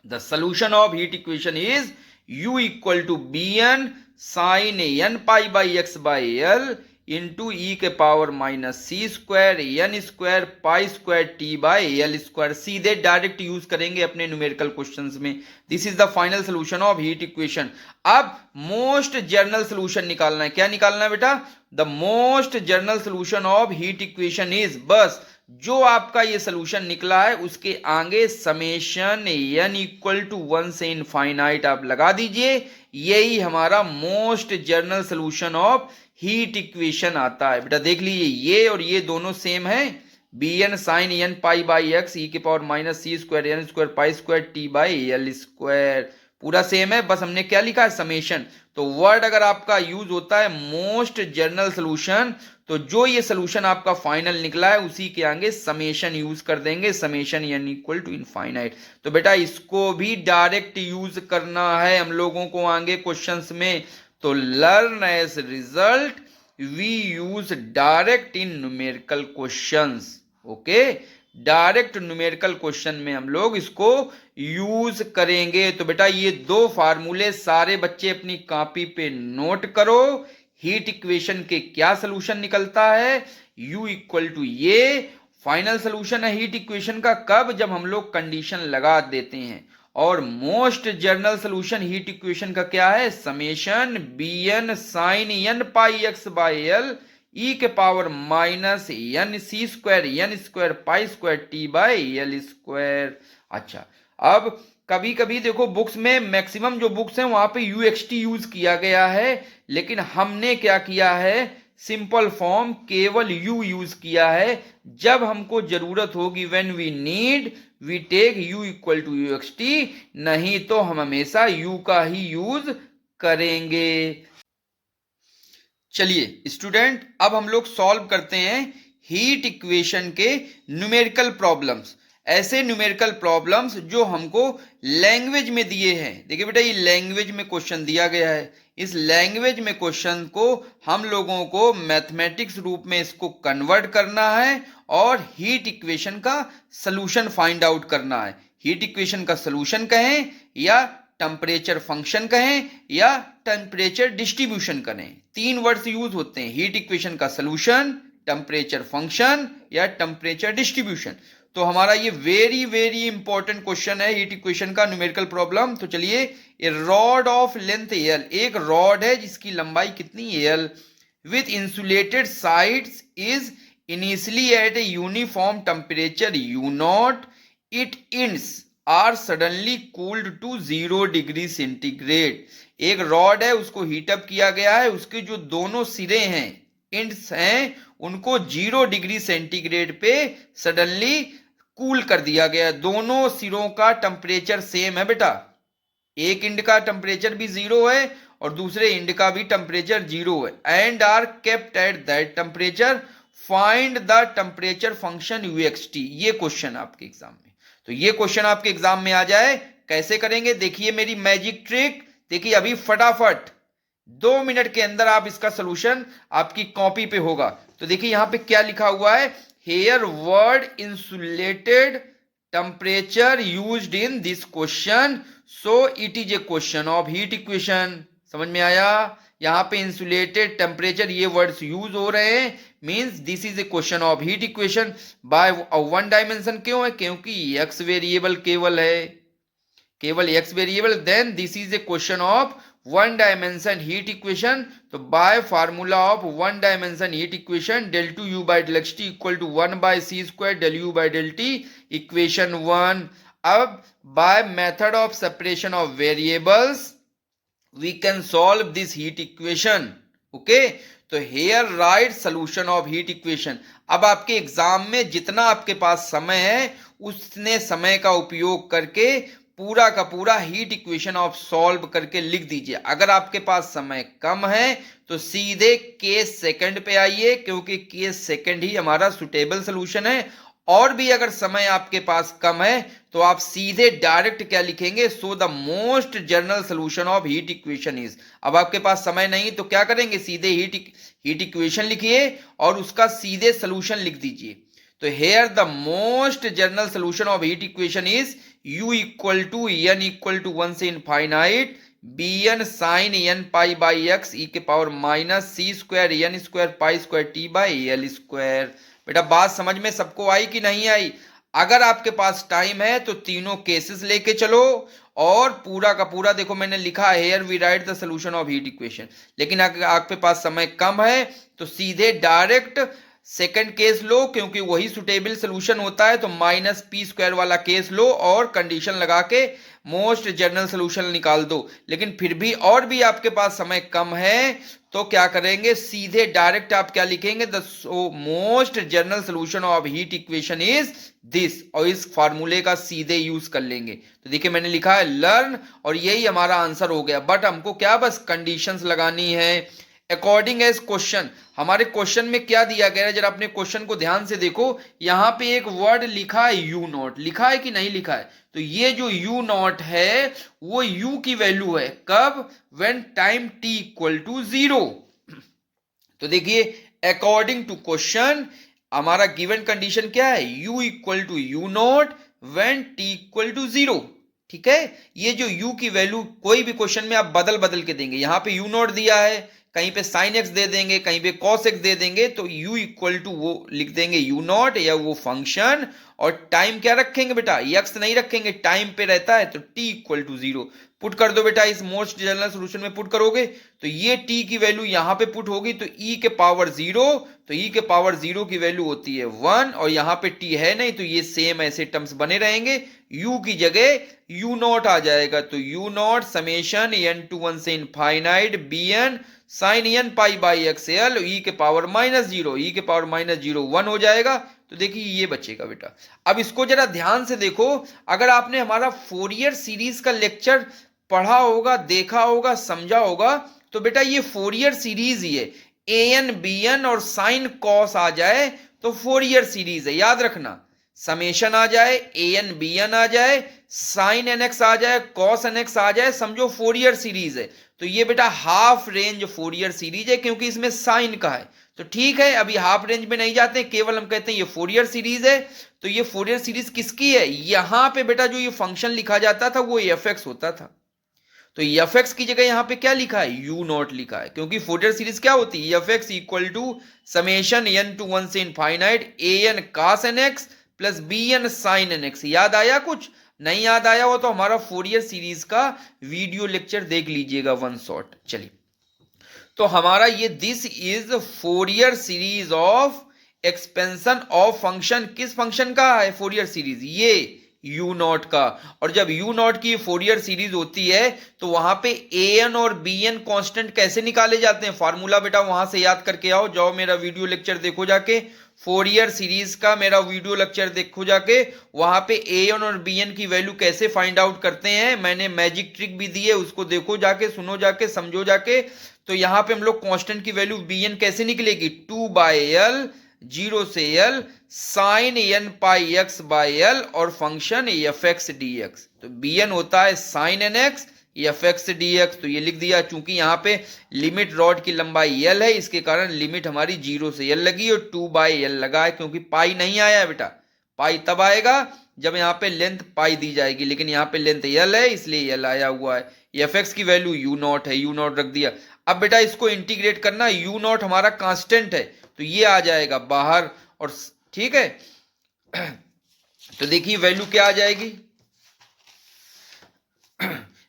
the solution of heat equation is u equal to bn sine n pi by x by l into e के power minus c square n square pi square t by l square. सीधे direct use करेंगे अपने numerical questions में। This is the final solution of heat equation. अब most general solution निकालना है। क्या निकालना है बेटा, the most general solution of heat equation is, बस जो आपका ये सोल्यूशन निकला है उसके आगे समेशन n इक्वल टू 1 से इनफाइनाइट आप लगा दीजिए। यही हमारा most general solution of heat equation आता है बेटा। देख लीजिए ये और ये दोनों सेम है, bn sine n pi by x e के power minus c square n square pi square t by l square, पूरा सेम है, बस हमने क्या लिखा है समेशन। तो वर्ड अगर आपका यूज होता है मोस्ट जनरल सोल्यूशन, तो जो ये सोल्यूशन आपका फाइनल निकला है उसी के आगे समेशन यूज कर देंगे, summation n equal to infinite. तो बेटा इसको भी डायरेक्ट यूज करना है हम लोगों को आगे क्वेश्चंस में। तो learn as result we use direct in numerical questions. Okay, direct numerical question में हम लोग इसको यूज करेंगे। तो बेटा ये दो फार्मूले सारे बच्चे अपनी कॉपी पे नोट करो। हीट इक्वेशन के क्या सोल्यूशन निकलता है, u इक्वल टू ये फाइनल सोल्यूशन है हीट इक्वेशन का। कब, जब हम लोग कंडीशन लगा देते हैं। और most general solution heat equation का क्या है, summation bn sin n pi x by l e के power minus n c square pi square t by l square. अच्छा, अब कभी कभी देखो बुक्स में, मैक्सिमम जो बुक्स हैं वहां पे यूएक्सटी यूज किया गया है, लेकिन हमने क्या किया है, सिंपल फॉर्म केवल यू यूज किया है। जब हमको जरूरत होगी, when we need we take u equal to u x t, नहीं तो हम हमेशा यू का ही यूज करेंगे। चलिए स्टूडेंट, अब हम लोग सॉल्व करते हैं हीट इक्वेशन के न्यूमेरिकल प्रॉब्लम्स, ऐसे न्यूमेरिकल प्रॉब्लम्स जो हमको लैंग्वेज में दिए हैं। देखिए बेटा, ये लैंग्वेज में क्वेश्चन दिया गया है, इस लैंग्वेज में क्वेश्चन को हम लोगों को मैथमेटिक्स रूप में इसको कन्वर्ट करना है और हीट इक्वेशन का सलूशन फाइंड आउट करना है। हीट इक्वेशन का सलूशन कहें या टेम्परेचर फंक्शन कहें या टेम्परेचर डिस्ट्रीब्यूशन करें, तीन वर्ड्स यूज होते हैं, हीट इक्वेशन का सलूशन, टेम्परेचर फंक्शन या टेम्परेचर डिस्ट्रीब्यूशन। तो हमारा ये वेरी वेरी इंपॉर्टेंट क्वेश्चन है हीट इक्वेशन का न्यूमेरिकल प्रॉब्लम। तो चलिए, a rod of length l, एक रॉड है जिसकी लंबाई कितनी, l, with insulated sides is initially at a uniform temperature u not, it ends are suddenly cooled to 0 degree centigrade. एक रॉड है, उसको हीटअप किया गया है, उसके जो दोनों सिरे हैं, इंड्स हैं, उनको 0 डिग्री सेंटीग्रेड पे सडनली कूल कर दिया गया है। दोनों सिरों का टेम्परेचर सेम है बेटा, एक इंड का टेम्परेचर भी 0 है और दूसरे इंड का भी टेम्परेचर 0 है, and are kept at that temperature, find the temperature function u x t. ये क्वेश्चन आपके एग्जाम में, तो ये क्वेश्चन आपके एग्जाम में आ जाए, कैसे करेंगे, देखिए मेरी मैजिक ट्रिक। देखिए अभी फटाफट 2 मिनट के अंदर आप इसका सोल्यूशन आपकी कॉपी पे होगा। तो देखिए यहां पे क्या लिखा हुआ है, here word insulated temperature used in this question, so it is a question of heat equation. समझ में आया, यहां पे इंसुलेटेड टेम्परेचर ये वर्ड्स यूज हो रहे हैं, means this is a question of heat equation by one dimension. क्यों है, क्योंकि एक्स वेरिएबल केवल है, केवल x variable, then this is a question of one dimension heat equation. तो by formula of one dimension heat equation, del 2u by del xt equal to 1 by c square del u by del t, equation 1। अब by method of separation of variables we can solve this heat equation. Okay, तो here write solution of heat equation. अब आपके exam में जितना आपके पास समय है, उतने समय का उपयोग करके पूरा का पूरा हीट इक्वेशन आप सॉल्व करके लिख दीजिए। अगर आपके पास समय कम है तो सीधे केस सेकंड पे आइए, क्योंकि केस सेकंड ही हमारा सुटेबल सोल्यूशन है। और भी अगर समय आपके पास कम है तो आप सीधे डायरेक्ट क्या लिखेंगे, so the most general solution of heat equation is. अब आपके पास समय नहीं तो क्या करेंगे, सीधे हीट इक्वेशन लिखिए और उसका सीधे सोल्यूशन लिख दीजिए। तो here the most general solution of heat equation is u equal to n equal to 1 से infinite bn sin n pi by x e के power minus c square n square pi square t by l square. बेटा बात समझ में सबको आई कि नहीं आई? अगर आपके पास टाइम है तो तीनों केसेस लेके चलो और पूरा का पूरा देखो, मैंने लिखा है here we write the solution of heat equation. लेकिन अगर आपके पास समय कम है तो सीधे डायरेक्ट सेकंड केस लो, क्योंकि वही सुटेबल सोल्यूशन होता है। तो माइनस पी स्क्वायर वाला केस लो और कंडीशन लगा के मोस्ट जनरल सोल्यूशन निकाल दो। लेकिन फिर भी और भी आपके पास समय कम है तो क्या करेंगे, सीधे डायरेक्ट आप क्या लिखेंगे, the most general solution of heat equation is this, और इस फार्मूले का सीधे यूज कर लेंगे। तो देखिए मैंने लिखा है लर्न, और यही हमारा आंसर हो गया। बट हमको क्या बस कंडीशंस लगानी है अकॉर्डिंग एज क्वेश्चन। हमारे क्वेश्चन में क्या दिया गया है, जरा अपने क्वेश्चन को ध्यान से देखो। यहां पे एक वर्ड लिखा है यू नॉट, लिखा है कि नहीं लिखा है? तो ये जो यू नॉट है वो यू की वैल्यू है, कब, when time t equal to 0। तो देखिए अकॉर्डिंग टू क्वेश्चन हमारा गिवन कंडीशन क्या है, u equal to u not when t equal to 0। ठीक है, ये जो u की वैल्यू कोई भी क्वेश्चन में आप बदल बदल के देंगे। यहां पे u नॉट दिया है, कहीं पे साइन एक्स दे देंगे, कहीं पे कॉस एक्स दे देंगे, तो u इक्वल टू वो लिख देंगे u नॉट या वो फंक्शन, और टाइम क्या रखेंगे बेटा, x नहीं रखेंगे, टाइम पे रहता है तो t इक्वल टू 0 पुट कर दो बेटा। इस मोस्ट जनरल सोल्यूशन में पुट करोगे तो ये t की वैल्यू यहां पे पुट होगी तो e के पावर 0, तो e के पावर 0 की वैल्यू होती है 1, और यहां पे t है नहीं तो ये सेम ऐसे टर्म्स बने रहेंगे, u की जगह u नॉट आ जाएगा, तो u naught summation n to 1 से infinite bn sine n pi by x l e के पावर -0, e के पावर -0 1 हो जाएगा। तो देखिए ये बचेगा बेटा। अब इसको जरा ध्यान से देखो, अगर आपने हमारा फोरियर सीरीज का लेक्चर पढ़ा होगा, देखा होगा, समझा होगा, तो बेटा ये फोरियर सीरीज ही है, an bn और साइन कॉस आ जाए तो फोरियर सीरीज है, याद रखना। समेशन आ जाए, an bn आ जाए, साइन nx आ जाए, कॉस nx आ जाए, समझो फोरियर सीरीज है। तो ये बेटा हाफ रेंज फोरियर सीरीज है, क्योंकि इसमें साइन का है। तो ठीक है, अभी हाफ रेंज में नहीं जाते, केवल हम कहते हैं ये फोरियर सीरीज है। तो ये फोरियर सीरीज किसकी है, यहां पे बेटा जो ये फंक्शन लिखा जाता था वो fx होता था, तो fx की जगह यहां पे क्या लिखा है, u नॉट लिखा है, क्योंकि फोरियर सीरीज क्या होती है, fx equal to summation n to 1 से infinite an cos nx plus bn sin nx। याद आया, कुछ नहीं याद आया हो तो हमारा फोरियर सीरीज का वीडियो लेक्चर देख लीजिएगा वन शॉट। चलिए, तो हमारा ये this is Fourier series of expansion of function, किस फंक्शन का है फोरियर सीरीज, ये u नॉट का। और जब u नॉट की फोरियर सीरीज होती है तो वहां पे an और bn कांस्टेंट कैसे निकाले जाते हैं, फार्मूला बेटा वहां से याद करके आओ, जाओ मेरा वीडियो लेक्चर देखो जाके, फोरियर सीरीज का मेरा वीडियो लेक्चर देखो जाके, वहां पे an और bn की वैल्यू कैसे फाइंड आउट करते हैं, मैंने मैजिक ट्रिक भी दी है, उसको देखो जाके, सुनो जाके, समझो जाके। तो यहां पे हम लोग कांस्टेंट की वैल्यू bn कैसे निकलेगी, 2/l 0 से l sine n pi x by l और फंक्शन fx dx, तो bn होता है साइन nx fx dx। तो ये लिख दिया, चूंकि यहाँ पे लिमिट रॉड की लंबाई l है, इसके कारण लिमिट हमारी 0 से l लगी और 2/l लगा है, क्योंकि पाई नहीं आया है बेटा, पाई तब आएगा जब यहाँ पे लेंथ पाई दी जाएगी, लेकिन यहाँ पे लेंथ l है इसलिए l आया हुआ है। fx की वैल्यू u नॉट है, u नॉट रख दिया। अब बेटा इसको इंटीग्रेट करना, u नॉट हमारा कांस्टेंट है तो ये आ जाएगा बाहर, और ठीक है तो देखिए वैल्यू क्या आ जाएगी,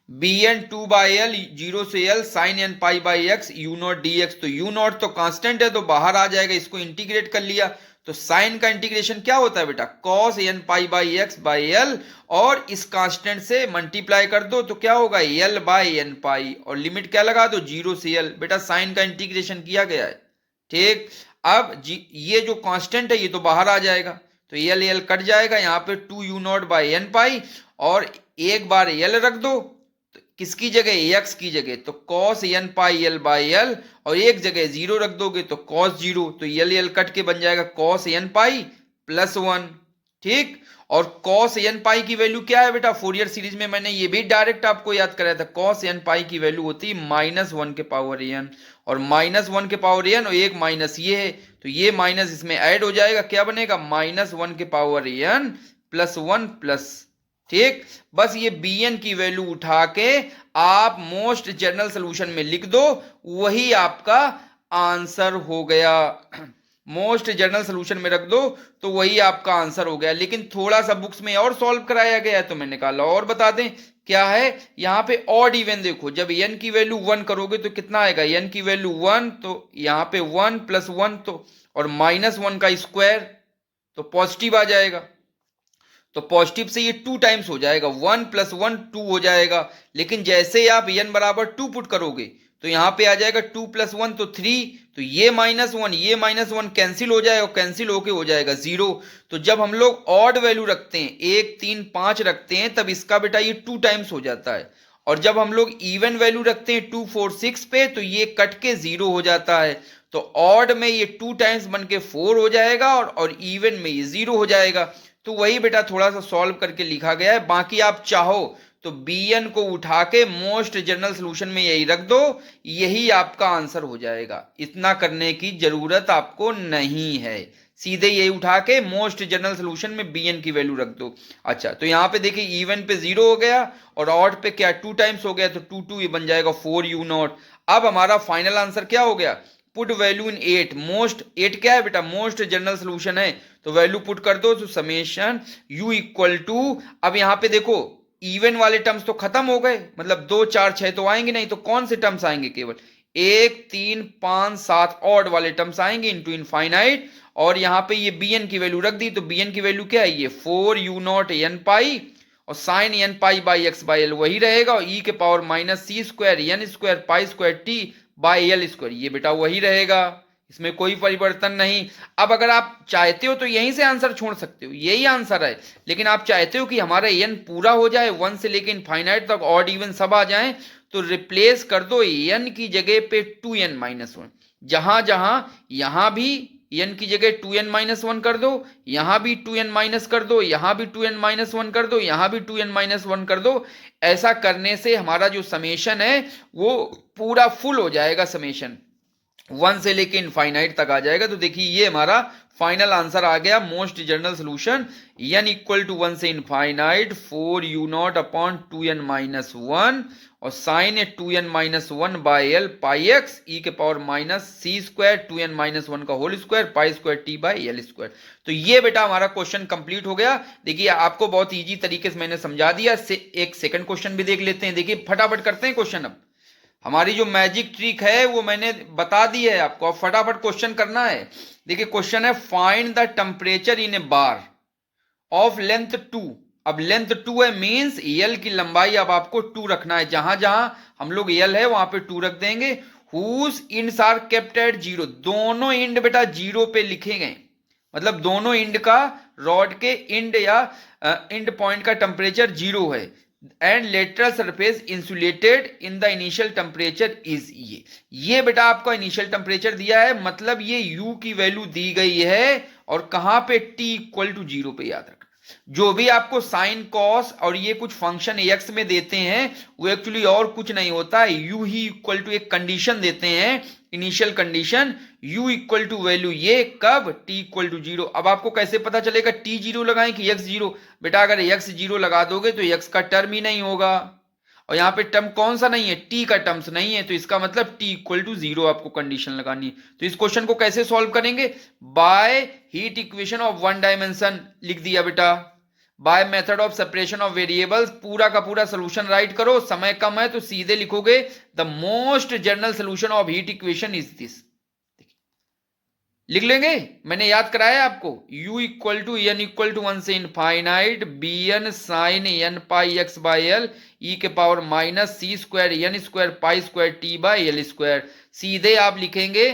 bn 2/l 0 से l sine n pi by x u naught dx, तो u नॉट तो कांस्टेंट है तो बाहर आ जाएगा, इसको इंटीग्रेट कर लिया तो साइन का इंटीग्रेशन क्या होता है बेटा, cos n pi by x by l, और इस कांस्टेंट से मल्टीप्लाई कर दो तो क्या होगा l बाई n पाई, और लिमिट क्या लगा दो 0 से l, बेटा साइन का इंटीग्रेशन किया गया है। ठीक, अब ये जो कांस्टेंट है ये तो बाहर आ जाएगा, तो l कट जाएगा, यहाँ पे 2u not by n pi, और एक बार l रख दो तो किसकी जगह, x की जगह, तो cos n pi l by l, और एक जगह 0 रख दोगे तो cos 0, तो l कट के बन जाएगा cos n पाई प्लस 1। ठीक, और cos n पाई की वैल्यू क्या है बेटा, फोरियर सीरीज में मैंने ये भी डायरेक्ट आपको याद कराया था, cos n पाई की वैल्यू होती है -1 के पावर n, और -1 के पावर n और एक माइनस ये है, तो ये माइनस इसमें ऐड हो जाएगा, क्या बनेगा -1 के पावर n प्लस 1 प्लस। ठीक, बस ये bn की वैल्यू उठा के आप मोस्ट जनरल सोल्यूशन में लिख दो, वही आपका आंसर हो गया, मोस्ट जनरल सोल्यूशन में रख दो तो वही आपका आंसर हो गया। लेकिन थोड़ा सा बुक्स में और सॉल्व कराया गया है तो मैंने कहा और बता दें क्या है, यहाँ पे ऑड इवन देखो, जब n की वैल्यू 1 करोगे तो कितना आएगा, n की वैल्यू 1 तो यहाँ पे 1 प्लस 1 तो, और -1 का स्क्वायर तो पॉजिटिव आ जाएगा, तो पॉजिटिव से ये 2 टाइम्स हो जाएगा, 1 प्लस 1 2 हो जाएगा। लेकिन जैसे ही आप n बराबर 2 पुट करोगे तो यहाँ पे आ जाएगा 2 प्लस 1 तो 3, तो ये -1 ये -1 कैंसिल हो जाएगा, कैंसिल होके हो जाएगा 0। तो जब हम लोग ऑड वैल्यू रखते हैं 1 3 5 रखते हैं तब इसका बेटा ये 2 टाइम्स हो जाता है, और जब हम लोग इवन वैल्यू रखते हैं 2 4 6 पे तो ये कट के 0 हो जाता है। तो ऑड में ये 2 टाइम्स बन के 4 हो जाएगा और इवन में ये 0 हो जाएगा। तो वही बेटा थोड़ा सा सॉल्व करके लिखा गया है, बाकी आप चाहो तो bn को उठा के मोस्ट जनरल सोल्यूशन में यही रख दो, यही आपका आंसर हो जाएगा, इतना करने की जरूरत आपको नहीं है। सीधे ये उठा के मोस्ट जनरल सोल्यूशन में bn की वैल्यू रख दो। अच्छा, तो यहाँ पे देखिए इवन पे 0 हो गया और ऑड पे क्या 2 टाइम्स हो गया, तो 2 2 ये बन जाएगा 4u0। अब हमारा फाइनल आंसर क्या हो गया, पुट वैल्यू इन 8 मोस्ट, 8 क्या है बेटा, मोस्ट जनरल सोल्यूशन है, तो वैल्यू पुट कर दो, तो समेशन u इक्वल टू, अब यहाँ पे देखो इवन वाले टर्म्स तो खत्म हो गए, मतलब 2 4 6 तो आएंगे नहीं, तो कौन से टर्म्स आएंगे, केवल 1 3 5 7 ऑड वाले टर्म्स आएंगे इनटू इनफाइनाइट। और यहाँ पे ये bn की वैल्यू रख दी, तो bn की वैल्यू क्या है, ये 4u0 n पाई और sine n pi by x by l वही रहेगा, और e के power minus c square n square pi square t by l square, ये बेटा वही रहेगा, इसमें कोई परिवर्तन नहीं। अब अगर आप चाहते हो तो यहीं से आंसर छोड़ सकते हो, यही आंसर है, लेकिन आप चाहते हो कि हमारा n पूरा हो जाए 1 से लेके इनफाइनाइट तक, ऑड इवन सब आ जाए, तो रिप्लेस कर दो n की जगह पे 2n माइनस 1, जहां जहां यहां भी n की जगह 2n माइनस 1 कर दो, यहां भी 2n माइनस कर दो, यहां भी 2n माइनस 1 कर दो, यहां भी 2n माइनस 1 कर दो। ऐसा करने से हमारा जो समेशन है वो पूरा फुल हो जाएगा, समेशन 1 से लेके इनफाइनाइट तक आ जाएगा। तो देखिए ये हमारा फाइनल आंसर आ गया, most general solution n equal to 1 से infinite 4u0 upon 2n minus 1 और sine 2n minus 1 by l pi x e के power minus c square 2n minus 1 का whole square pi square t by l square. तो ये बेटा हमारा question complete हो गया। देखिए आपको बहुत इजी तरीके से मैंने समझा दिया। एक सेकंड क्वेश्चन भी देख लेते हैं। देखिए फटाफट करते हैं क्वेश्चन। अब हमारी जो मैजिक ट्रिक है वो मैंने बता दी है आपको, अब फटाफट क्वेश्चन करना है। देखिए क्वेश्चन है find the temperature in a bar of length 2। अब लेंथ 2 है, मींस एल की लंबाई अब आपको 2 रखना है, जहां जहां हम लोग एल है वहां पे 2 रख देंगे। Whose ends are kept at 0, दोनों इंड बेटा 0 पे लिखे गए, मतलब दोनों इंड का रॉड के इंड या इंड पॉइंट का टेम्परेचर 0 है। And lateral surface insulated in the initial temperature is, ये बेटा आपका इनिशियल टेम्परेचर दिया है, मतलब ये u की वैल्यू दी गई है और कहां पे t इक्वल टू 0 पे। याद रखना जो भी आपको साइन कॉस और ये कुछ फंक्शन x में देते हैं वो एक्चुअली और कुछ नहीं होता है, u ही इक्वल टू एक कंडीशन देते हैं, initial condition u equal to value ये कब t इक्वल टू 0। अब आपको कैसे पता चलेगा t 0 लगाएं कि x 0, बेटा अगर x 0 लगा दोगे तो x का टर्म ही नहीं होगा, और यहाँ पे टर्म कौन सा नहीं है, t का टर्म्स नहीं है, तो इसका मतलब t इक्वल टू 0 आपको कंडीशन लगानी है। तो इस क्वेश्चन को कैसे सॉल्व करेंगे, by heat equation of one dimension लिख दिया बेटा, bye method of separation of variables, पूरा का पूरा सोल्यूशन राइट करो, समय कम है तो सीधे लिखोगे the most general solution of heat equation is this, लिख लेंगे, मैंने याद कराया आपको। u equal to n equal to 1 से infinite b n sine n pi x by l e के power minus c square n square pi square t by l square. सीधे आप लिखेंगे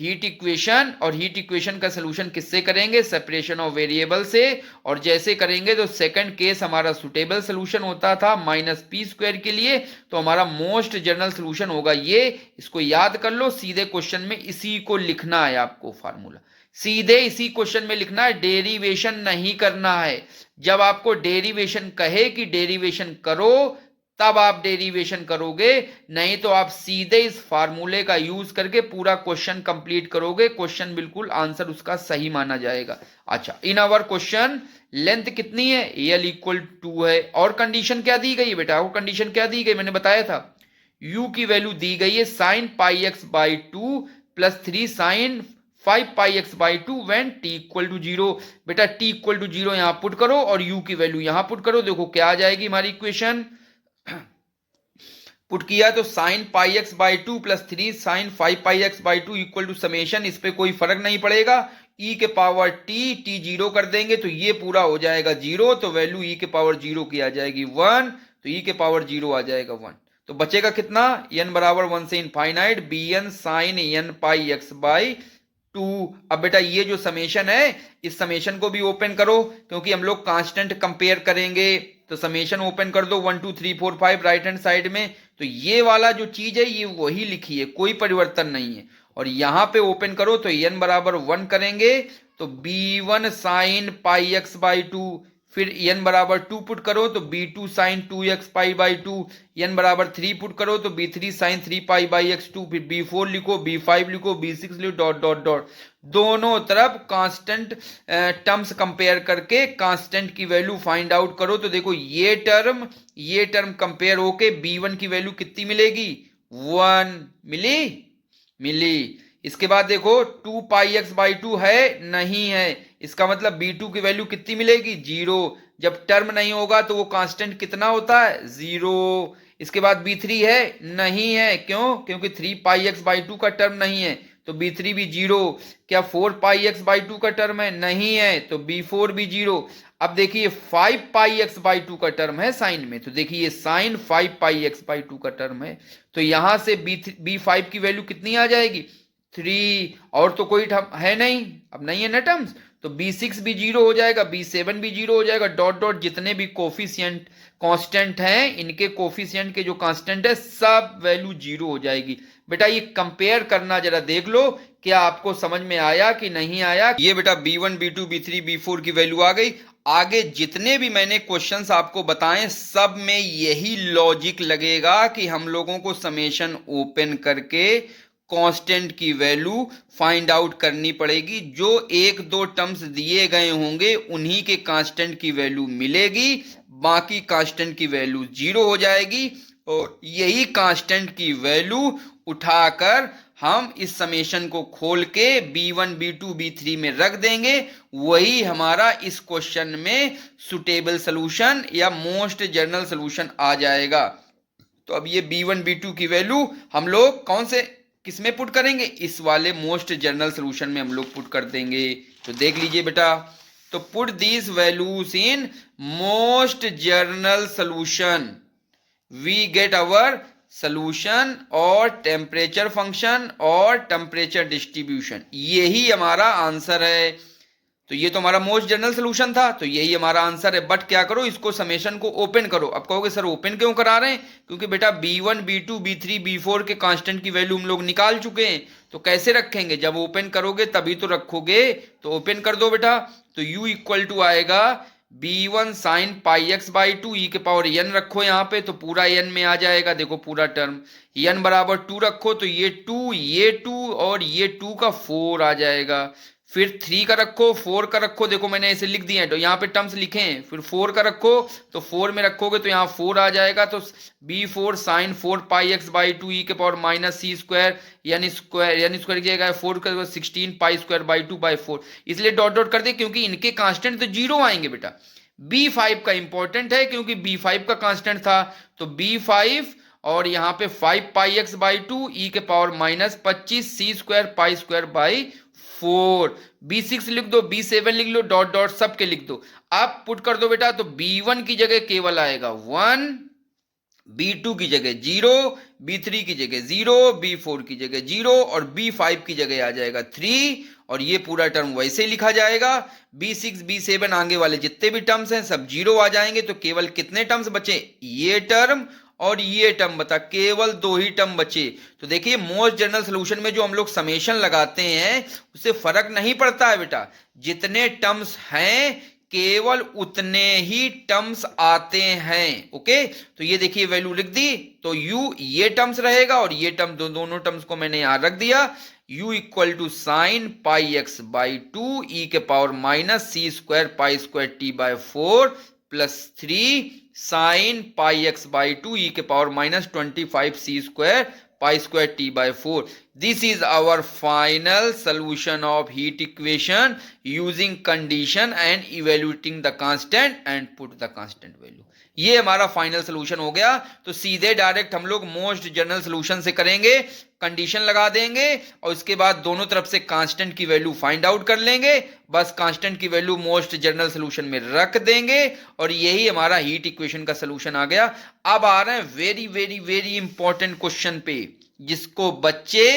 हीट इक्वेशन, और हीट इक्वेशन का solution किससे करेंगे, separation of variable से, और जैसे करेंगे तो सेकंड केस हमारा सुटेबल सोल्यूशन होता था माइनस पी स्क्वायर के लिए, तो हमारा मोस्ट जनरल सोल्यूशन होगा ये। इसको याद कर लो, सीधे क्वेश्चन में इसी को लिखना है आपको, फार्मूला सीधे इसी क्वेश्चन में लिखना है, डेरिवेशन नहीं करना है। जब आपको डेरिवेशन कहे कि डेरिवेशन करो तब आप डेरिवेशन करोगे, नहीं तो आप सीधे इस फार्मूले का यूज करके पूरा क्वेश्चन कंप्लीट करोगे, क्वेश्चन बिल्कुल आंसर उसका सही माना जाएगा। अच्छा, इन आवर क्वेश्चन लेंथ कितनी है, एल इक्वल 2 है, और कंडीशन क्या दी गई है बेटा, वो कंडीशन क्या दी गई मैंने बताया था, u की वैल्यू दी गई है sine pi x by 2 plus 3 sine 5 pi x by 2 when t equal to 0। बेटा t इक्वल टू 0 यहां पुट करो और u की वैल्यू यहां पुट करो, देखो क्या आ जाएगी हमारी इक्वेशन। पुट किया तो sine pi x by 2 plus 3 sine 5 pi x by 2 equal to summation, इस पे कोई फर्क नहीं पड़ेगा, e के पावर t 0 कर देंगे तो ये पूरा हो जाएगा 0, तो वैल्यू e के पावर 0 की आ जाएगी 1, तो e के पावर 0 आ जाएगा 1, तो बचेगा कितना, n बराबर 1 से infinite b n sine n pi x by 2। अब बेटा ये जो समेशन है इस समेशन को भी ओपन करो, क्योंकि हम लोग कांस्टेंट कंपेयर करेंगे, तो समेशन ओपन कर दो 1 2 3 4 5 राइट हैंड साइड में, तो ये वाला जो चीज है ये वही लिखी है, कोई परिवर्तन नहीं है। और यहां पे ओपन करो तो n बराबर 1 करेंगे तो b1 sign pi x by 2 फिर n बराबर 2 पुट करो तो b2 sign 2x pi by 2, n बराबर 3 पुट करो तो b3 sign 3 pi by x2, फिर b4 लिखो, b5 लिखो, b6 लिखो, डॉट डॉट डॉट। दोनों तरफ कांस्टेंट टर्म्स कंपेयर करके कांस्टेंट की वैल्यू फाइंड आउट करो तो देखो ये टर्म कंपेयर होके b1 की वैल्यू कितनी मिलेगी, 1 मिली। इसके बाद देखो 2 पाई एक्स बाई 2 है, नहीं है, इसका मतलब b2 की वैल्यू कितनी मिलेगी, 0। जब टर्म नहीं होगा तो वो कांस्टेंट कितना होता है, 0। इसके बाद b3 है, नहीं है, क्यों, क्योंकि 3 पाई एक्स बाई 2 का टर्म नहीं है तो b3 भी 0। क्या 4 पाई एक्स बाई 2 का टर्म है, नहीं है, तो b4 भी 0। अब देखिए 5 पाई एक्स बाई 2 का टर्म है साइन में, तो देखिए साइन 5 पाई एक्स बाई 2 का टर्म है, तो यहां से b5 की वैल्यू कितनी आ जाएगी, 3। और तो कोई है नहीं, अब नहीं है ना टर्म्स, तो b6 भी 0 हो जाएगा, b7 भी 0 हो जाएगा, डॉट डॉट जितने भी कोफिशिएंट कांस्टेंट हैं इनके कोफिशिएंट के जो कांस्टेंट है सब वैल्यू 0 हो जाएगी। बेटा ये कंपेयर करना जरा देख लो, क्या आपको समझ में आया कि नहीं आया। ये बेटा b1 b2 b3 b4 की वैल्यू आ गई। आगे जितने भी मैंने क्वेश्चंस आपको बताएं सब में यही लॉजिक लगेगा कि हम लोगों को समेशन ओपन करके कांस्टेंट की वैल्यू फाइंड आउट करनी पड़ेगी। जो एक दो टर्म्स दिए गए होंगे उन्हीं के कांस्टेंट की वैल्यू मिलेगी, बाकी कांस्टेंट की वैल्यू 0 हो जाएगी और यही कांस्टेंट की वैल्यू उठाकर हम इस समेशन को खोल के b1 b2 b3 में रख देंगे। वही हमारा इस क्वेश्चन में सुटेबल सॉल्यूशन या मोस्ट जनरल सॉल्यूशन आ जाएगा। तो अब ये b1 b2 की वैल्यू हम लोग कौन से किसमें पुट करेंगे, इस वाले मोस्ट जनरल सॉल्यूशन में हम लोग पुट कर देंगे। तो देख लीजिए बेटा, तो put these values in most general solution, we get our solution और टेम्परेचर फंक्शन और टेम्परेचर डिस्ट्रीब्यूशन, यही हमारा आंसर है। तो ये तो हमारा मोस्ट जनरल सॉल्यूशन था, तो यही हमारा आंसर है। बट क्या करो, इसको समेशन को ओपन करो। अब कहोगे सर ओपन क्यों करा रहे हैं, क्योंकि बेटा b1 b2 b3 b4 के कांस्टेंट की वैल्यू हम लोग निकाल चुके हैं, तो कैसे रखेंगे, जब ओपन करोगे तभी तो रखोगे। तो ओपन कर दो बेटा, तो u इक्वल टू आएगा b1 sign pi x by 2 e के पावर n रखो यहाँ पे, तो पूरा n में आ जाएगा, देखो पूरा टर्म। n बराबर 2 रखो तो ये 2 और ये 2 का 4 आ जाएगा। फिर 3 का रखो, 4 का रखो, देखो मैंने ऐसे लिख दिया है तो यहाँ पे टर्म्स लिखे हैं। फिर 4 का रखो तो 4 में रखोगे तो यहाँ 4 आ जाएगा, तो b4 sine 4 pi x by 2 e के पावर माइनस सी स्क्वायर यानी स्क्वायर की जगह 4 का 16 पाई स्क्वायर बाई 2 बाई 4, इसलिए डॉट डॉट कर दे क्योंकि इनके कांस्टेंट तो 0 आएंगे बेटा। b5 का इंपॉर्टेंट है क्योंकि b5 का कांस्टेंट था, तो b5 और यहाँ पे 5 पाई एक्स बाई 2 e के power minus 25 c square pi square by 4, b6 लिख दो, b7 लिख लो, डॉट डॉट सबके लिख दो। अब पुट कर दो बेटा, तो b1 की जगह केवल आएगा 1, b2 की जगह 0, b3 की जगह 0, b4 की जगह 0 और b5 की जगह आ जाएगा 3, और ये पूरा टर्म वैसे ही लिखा जाएगा। b6 b7 आगे वाले जितने भी टर्म्स हैं सब 0 आ जाएंगे, तो केवल कितने टर्म्स बचे, ये टर्म और ये टर्म, बता केवल 2 ही टर्म बचे। तो देखिए मोस्ट जनरल सॉल्यूशन में जो हम लोग समेशन लगाते हैं उससे फर्क नहीं पड़ता है बेटा, जितने टर्म्स हैं केवल उतने ही टर्म्स आते हैं। ओके, तो ये देखिए वैल्यू लिख दी, तो u ये टर्म्स रहेगा और ये टर्म दोनों टर्म्स को मैंने यहां रख दिया। u equal to sine pi x by 2 e के power minus c square pi square t by 4 plus 3 sine pi x by 2 e के power minus 25 c square pi square t by 4। This is our final solution of heat equation using condition and evaluating the constant and put the constant value। ये हमारा final solution हो गया। तो सीधे direct हम लोग most general solution से करेंगे, कंडीशन लगा देंगे और उसके बाद दोनों तरफ से कांस्टेंट की वैल्यू फाइंड आउट कर लेंगे, बस कांस्टेंट की वैल्यू मोस्ट जनरल सोल्यूशन में रख देंगे और यही हमारा हीट इक्वेशन का सोल्यूशन आ गया। अब आ रहे हैं very very very important question पे, जिसको बच्चे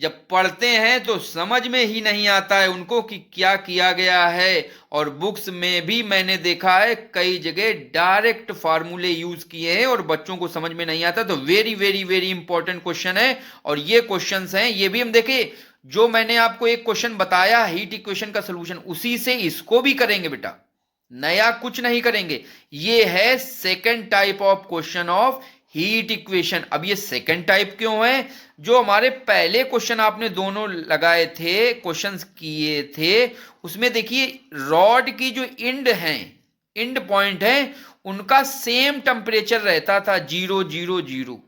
जब पढ़ते हैं तो समझ में ही नहीं आता है उनको कि क्या किया गया है, और बुक्स में भी मैंने देखा है कई जगह डायरेक्ट फार्मूले यूज किए हैं और बच्चों को समझ में नहीं आता। तो very very very important question है और ये क्वेश्चंस हैं, ये भी हम देखें जो मैंने आपको एक क्वेश्चन बताया हीट इक्वेशन का सोल्यूशन, उसी से इसको भी करेंगे बेटा। नया कुछ नहीं करेंगे। ये है second type of question of heat equation. अब ये सेकंड टाइप क्यों है? जो हमारे पहले क्वेश्चन आपने दोनों लगाए थे, क्वेश्चंस किए थे, उसमें देखिए रॉड की जो इंड है, इंड पॉइंट है, उनका सेम टेम्परेचर रहता था 000।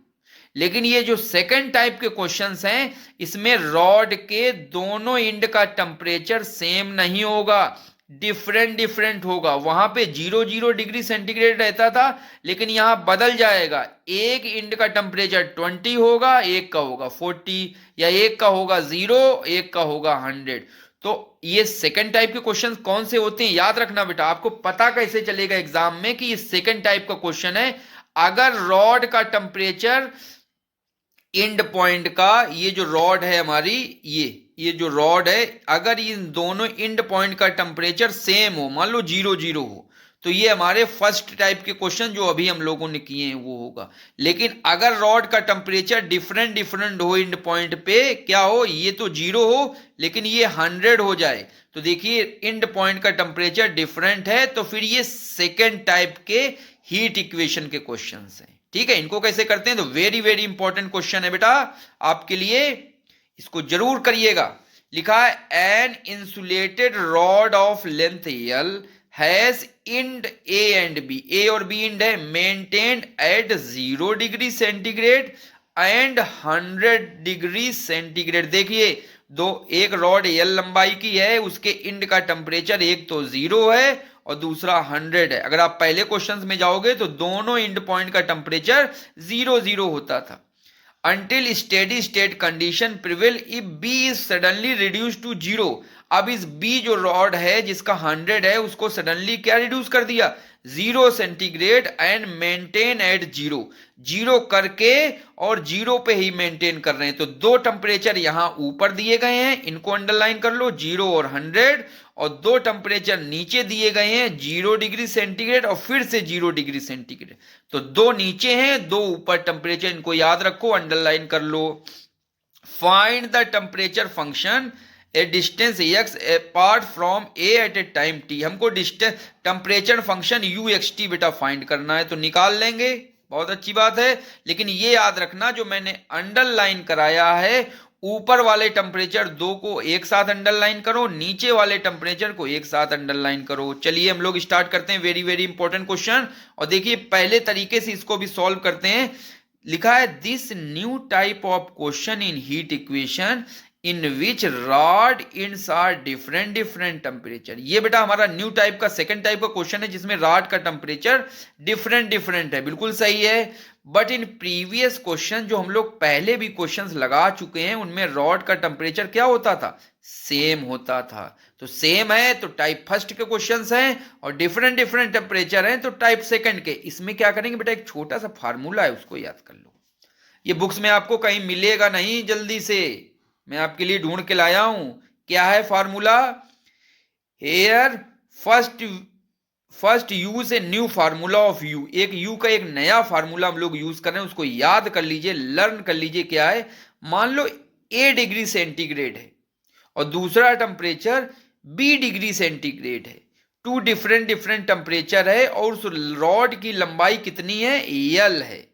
लेकिन ये जो सेकंड टाइप के क्वेश्चंस हैं, इसमें रॉड के दोनों एंड का टेम्परेचर सेम नहीं होगा, डिफरेंट डिफरेंट होगा। वहां पे 00 डिग्री सेंटीग्रेड रहता था, लेकिन यहां बदल जाएगा। एक एंड का टेम्परेचर 20 होगा, एक का होगा 40, या एक का होगा 0, एक का होगा 100। तो ये सेकंड टाइप के क्वेश्चन कौन से होते हैं याद रखना बेटा। आपको पता कैसे चलेगा एग्जाम में कि ये सेकंड टाइप का क्वेश्चन है? अगर रॉड का टेम्परेचर एंड पॉइंट का, ये जो रॉड है हमारी, ये जो रॉड है, अगर इन दोनों एंड पॉइंट का टेम्परेचर सेम हो, मान लो 00 हो, तो ये हमारे फर्स्ट टाइप के क्वेश्चन जो अभी हम लोगों ने किए हैं वो होगा। लेकिन अगर रॉड का टेम्परेचर डिफरेंट डिफरेंट हो एंड पॉइंट पे, क्या हो, ये तो 0 हो लेकिन ये 100 हो जाए, तो देखिए एंड पॉइंट का टेम्परेचर डिफरेंट है, तो फिर ये सेकेंड टाइप के हीट इक्वेशन के क्वेश्चन हैं। ठीक है, इनको कैसे करते हैं? तो वेरी वेरी इंपॉर्टेंट क्वेश्चन है बेटा आपके लिए, इसको जरूर करिएगा। लिखा है an insulated rod of length l has end A and b, a और बी इंड है, maintained at 0 degree centigrade and 100 degree centigrade. देखिए एक रॉड एल लंबाई की है, उसके इंड का टेम्परेचर एक तो 0 है और दूसरा 100 है। अगर आप पहले क्वेश्चंस में जाओगे तो दोनों एंड पॉइंट का टेम्परेचर 0 होता था। Until steady state condition prevail if B is suddenly reduced to 0। अब इस B जो रॉड है जिसका 100 है, उसको सडनली क्या रिड्यूस कर दिया? 0 सेंटीग्रेड एंड मेंटेन एट 0 करके, और 0 पे ही मेंटेन कर रहे हैं। तो दो टेम्परेचर यहां ऊपर दिए गए हैं, इनको अंडरलाइन कर लो, 0 और 100, और दो टेम्परेचर नीचे दिए गए हैं, 0 डिग्री सेंटीग्रेड और फिर से 0 डिग्री सेंटीग्रेड। तो दो नीचे हैं, दो ऊपर टेम्परेचर, इनको याद रखो, अंडरलाइन कर लो। Find the temperature function a distance x apart from a at a time t। हमको डिस्टेंस टेम्परेचर फंक्शन uxt बेटा फाइंड करना है, तो निकाल लेंगे, बहुत अच्छी बात है। लेकिन ये याद रखना, जो मैंने अंडरलाइन कराया है, ऊपर वाले टेम्परेचर दो को एक साथ अंडरलाइन करो, नीचे वाले टेम्परेचर को एक साथ अंडरलाइन करो। चलिए हम लोग स्टार्ट करते हैं वेरी वेरी इंपॉर्टेंट क्वेश्चन, और देखिए पहले तरीके से इसको भी सॉल्व करते हैं। लिखा है this new type of question in heat equation in which rod ends are different different temperature. ये बेटा हमारा न्यू टाइप का सेकंड टाइप का क्वेश्चन है जिसमें रॉड का टेम्परेचर डिफरेंट डिफरेंट है, बिल्कुल सही है। बट इन प्रीवियस क्वेश्चन, जो हम लोग पहले भी क्वेश्चंस लगा चुके हैं, उनमें रॉड का टेम्परेचर क्या होता था? सेम होता था। तो सेम है तो टाइप फर्स्ट के क्वेश्चंस हैं, और डिफरेंट डिफरेंट टेम्परेचर हैं तो टाइप सेकंड के। इसमें क्या करेंगे बेटा, एक छोटा सा फार्मूला है, उसको याद कर लो। ये बुक्स में आपको कहीं मिलेगा नहीं, जल्दी से मैं आपके लिए ढूंढ के लाया हूं। क्या है formula? Hair first use a new formula of you. एक यू का एक नया फार्मूला हम लोग यूज कर रहे हैं, उसको याद कर लीजिए, लर्न कर लीजिए। क्या है? मान लो a डिग्री सेंटीग्रेड है और दूसरा टेम्परेचर b डिग्री सेंटीग्रेड है, टू डिफरेंट डिफरेंट टेम्परेचर है, और उस रॉड की लंबाई कितनी है? l है।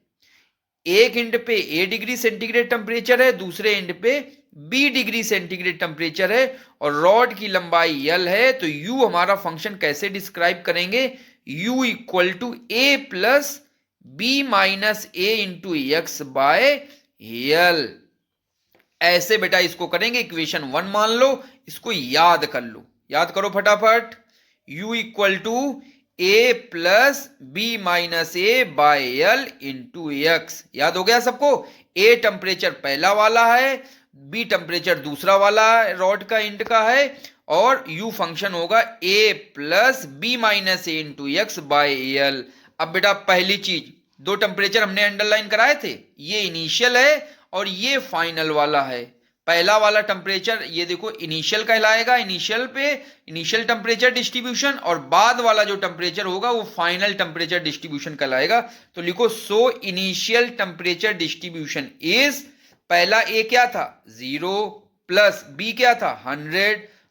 एक एंड पे a डिग्री सेंटीग्रेड टेम्परेचर है, दूसरे एंड पे b डिग्री सेंटीग्रेड टेम्परेचर है, और रॉड की लंबाई l है। तो u हमारा फंक्शन कैसे डिस्क्राइब करेंगे? u equal to a plus b minus a into x by l। ऐसे बेटा इसको करेंगे, इक्वेशन 1 मान लो, इसको याद कर लो, याद करो फटाफट। u equal to a plus b minus a by l into x. याद हो गया सबको? a टेम्परेचर पहला वाला है, b टेम्परेचर दूसरा वाला रॉड का इंड का है, और u फंक्शन होगा a plus b minus a into x by l. अब बेटा पहली चीज, दो टेम्परेचर हमने अंडरलाइन कराए थे, ये इनिशियल है और ये फाइनल वाला है। पहला वाला टेम्परेचर ये देखो इनिशियल कहलाएगा, इनिशियल टेम्परेचर डिस्ट्रीब्यूशन, और बाद वाला जो टेम्परेचर होगा वो फाइनल टेम्परेचर डिस्ट्रीब्यूशन कहलाएगा। तो लिखो सो इनिशियल टेम्परेचर डिस्ट्रीब्यूशन इज, पहला ए क्या था? 0 प्लस बी क्या था?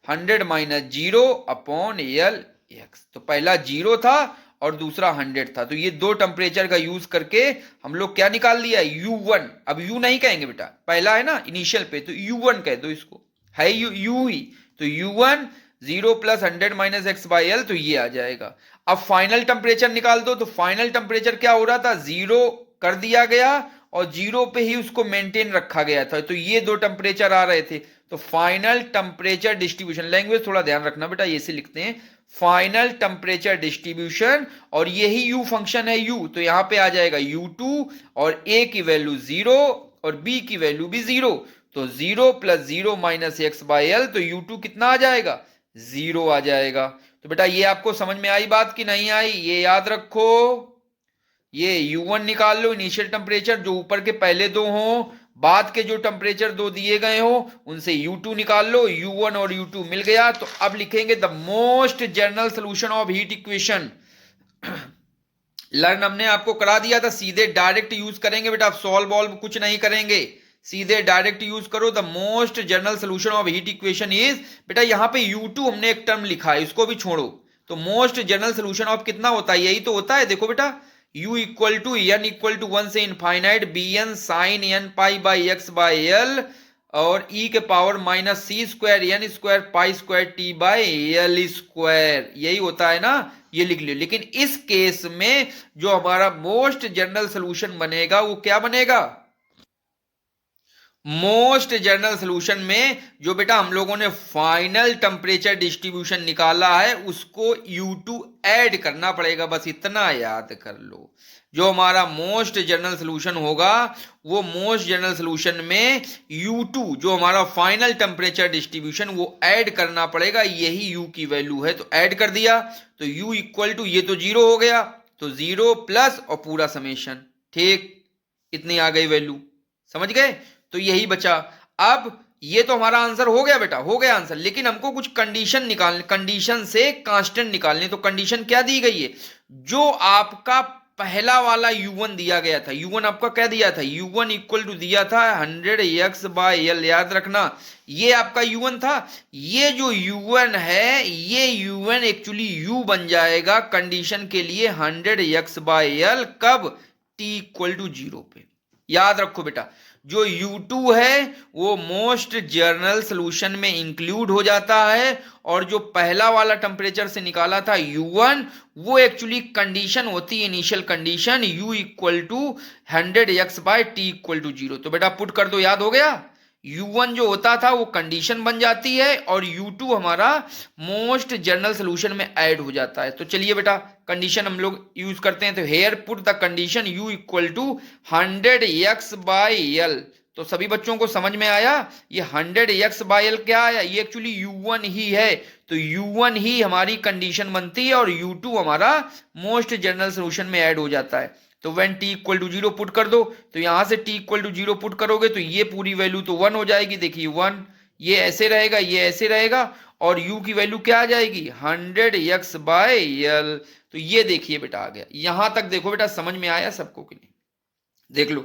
100 माइनस 0 अपॉन एल। एक्स। तो पहला 0 था और दूसरा 100 था, तो ये दो टेम्परेचर का यूज करके हम लोग क्या निकाल लिया, U1। अब U नहीं कहेंगे बेटा, पहला है ना इनिशियल पे, तो U1 कह दो इसको, है U ही, तो U1 0 plus 100 minus x by l, तो ये आ जाएगा। अब फाइनल टेम्परेचर निकाल दो, तो फाइनल टेम्परेचर क्या हो रहा था, 0 कर दिया गया और 0 पे ही उसको मेंटेन रखा गया था, तो ये दो टेम्परेचर आ रहे थे। तो फाइनल टेम्परेचर डिस्ट्रीब्यूशन, लैंग्वेज थोड़ा ध्यान रखना बेटा, ये से लिखते हैं फाइनल टेम्परेचर डिस्ट्रीब्यूशन, और यही यू फंक्शन है यू, तो यहां पे आ जाएगा U2 और ए की वैल्यू 0 और बी की वैल्यू भी 0, तो 0 plus 0 minus x by l, तो U2 कितना आ जाएगा, 0 आ जाएगा। तो बेटा ये आपको समझ में आई बात कि नहीं आई, ये याद रखो। ये U1 निकाल लो, इनिशियल टेम्परेचर जो ऊपर के पहले दो हों, बाद के जो टेम्परेचर दो दिए गए हो उनसे U2 निकाल लो, U1 और U2 मिल गया। तो अब लिखेंगे the most general solution of heat equation. Learn हमने आपको करा दिया था, सीधे डायरेक्ट यूज करेंगे बेटा, आप सॉल्व वॉल्व कुछ नहीं करेंगे, सीधे डायरेक्ट यूज करो। The most general solution of heat equation is, बेटा यहां पे U2 हमने एक टर्म लिखा है, इसको भी छोड़ो, तो मोस्ट जनरल सोल्यूशन ऑफ कितना होता है, यही तो होता है, देखो बेटा U equal to n equal to 1 से infinite b n sine n pi by x by l और e के power minus c square n square pi square t by l square, यही होता है ना, ये लिख लियो। लेकिन इस केस में जो हमारा मोस्ट जनरल सोल्यूशन बनेगा वो क्या बनेगा, मोस्ट जनरल सोल्यूशन में जो बेटा हम लोगों ने फाइनल टेम्परेचर डिस्ट्रीब्यूशन निकाला है उसको U2 ऐड करना पड़ेगा, बस इतना याद कर लो। जो हमारा मोस्ट जनरल सोल्यूशन होगा वो मोस्ट जनरल सोल्यूशन में U2 जो हमारा फाइनल टेम्परेचर डिस्ट्रीब्यूशन वो ऐड करना पड़ेगा, यही U की वैल्यू है, तो ऐड कर दिया, तो U इक्वल टू ये तो 0 हो गया, तो 0 प्लस और पूरा समेशन, ठीक, इतनी आ गई वैल्यू, समझ गए। तो यही बचा। अब ये तो हमारा आंसर हो गया बेटा, हो गया आंसर, लेकिन हमको कुछ कंडीशन निकालने, कंडीशन से कांस्टेंट निकालने। तो कंडीशन क्या दी गई है, जो आपका पहला वाला U1 दिया गया था, U1 आपका क्या दिया था, U1 इक्वल टू दिया था 100 एक्स बाई एल, याद रखना ये आपका U1 था। ये जो U1 है ये U1 एक्चुअली U बन जाएगा कंडीशन के लिए 100 एक्स बाई एल, कब, t इक्वल टू 0 पे। याद रखो बेटा जो U2 है वो मोस्ट जनरल सोल्यूशन में इंक्लूड हो जाता है, और जो पहला वाला टेम्परेचर से निकाला था U1 वो एक्चुअली कंडीशन होती है, initial condition U equal to 100 x by t equal to 0। तो बेटा पुट कर दो, याद हो गया, U1 जो होता था वो कंडीशन बन जाती है और U2 हमारा मोस्ट जनरल सोल्यूशन में ऐड हो जाता है। तो चलिए बेटा कंडीशन हम लोग यूज करते हैं, तो here put the condition U equal to 100 x by l. तो सभी बच्चों को समझ में आया, ये 100 एक्स बाई एल क्या आया, ये एक्चुअली U1 ही है, तो U1 ही हमारी कंडीशन बनती है और U2 हमारा मोस्ट जनरल सोल्यूशन में ऐड हो जाता है। तो when t equal to 0 put कर दो, तो यहां से t इक्वल टू 0 पुट करोगे तो ये पूरी वैल्यू तो 1 हो जाएगी, देखिए 1, ये ऐसे रहेगा, ये ऐसे रहेगा, और u की वैल्यू क्या आ जाएगी 100 एक्स बाई एल। तो ये देखिए बेटा आ गया, यहां तक देखो बेटा समझ में आया सबको कि नहीं, देख लो।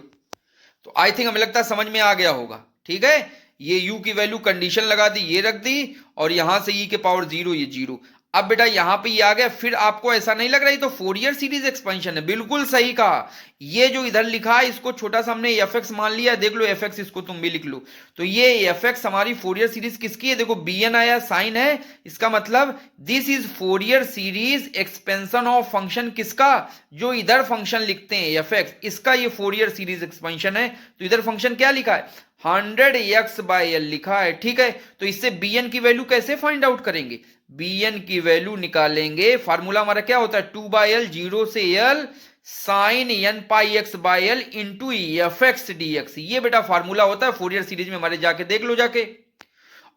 तो आई थिंक हमें लगता है समझ में आ गया होगा, ठीक है। ये u की वैल्यू कंडीशन लगा दी, ये रख दी, और यहां से e के पावर 0 ये 0। अब बेटा यहां पे ये आ गया, फिर आपको ऐसा नहीं लग रहा है तो फोरियर सीरीज एक्सपेंशन है, बिल्कुल सही कहा। ये जो इधर लिखा है इसको छोटा सा हमने fx मान लिया, देख लो fx, इसको तुम भी लिख लो। तो ये fx हमारी फोरियर सीरीज किसकी है, देखो bn आया, साइन है, इसका मतलब this is Fourier series expansion of function, किसका, जो इधर फंक्शन लिखते हैं fx, इसका ये फोरियर सीरीज एक्सपेंशन है। तो इधर फंक्शन क्या लिखा है 100 एक्स बाई एल लिखा है, ठीक है। तो इससे bn की वैल्यू कैसे फाइंड आउट करेंगे, bn की वैल्यू निकालेंगे, फार्मूला हमारा क्या होता है 2 बाई एल 0 से l sine n pi x by l into f x d x, ये बेटा फार्मूला होता है फोरियर सीरीज में हमारे, जाके देख लो जाके।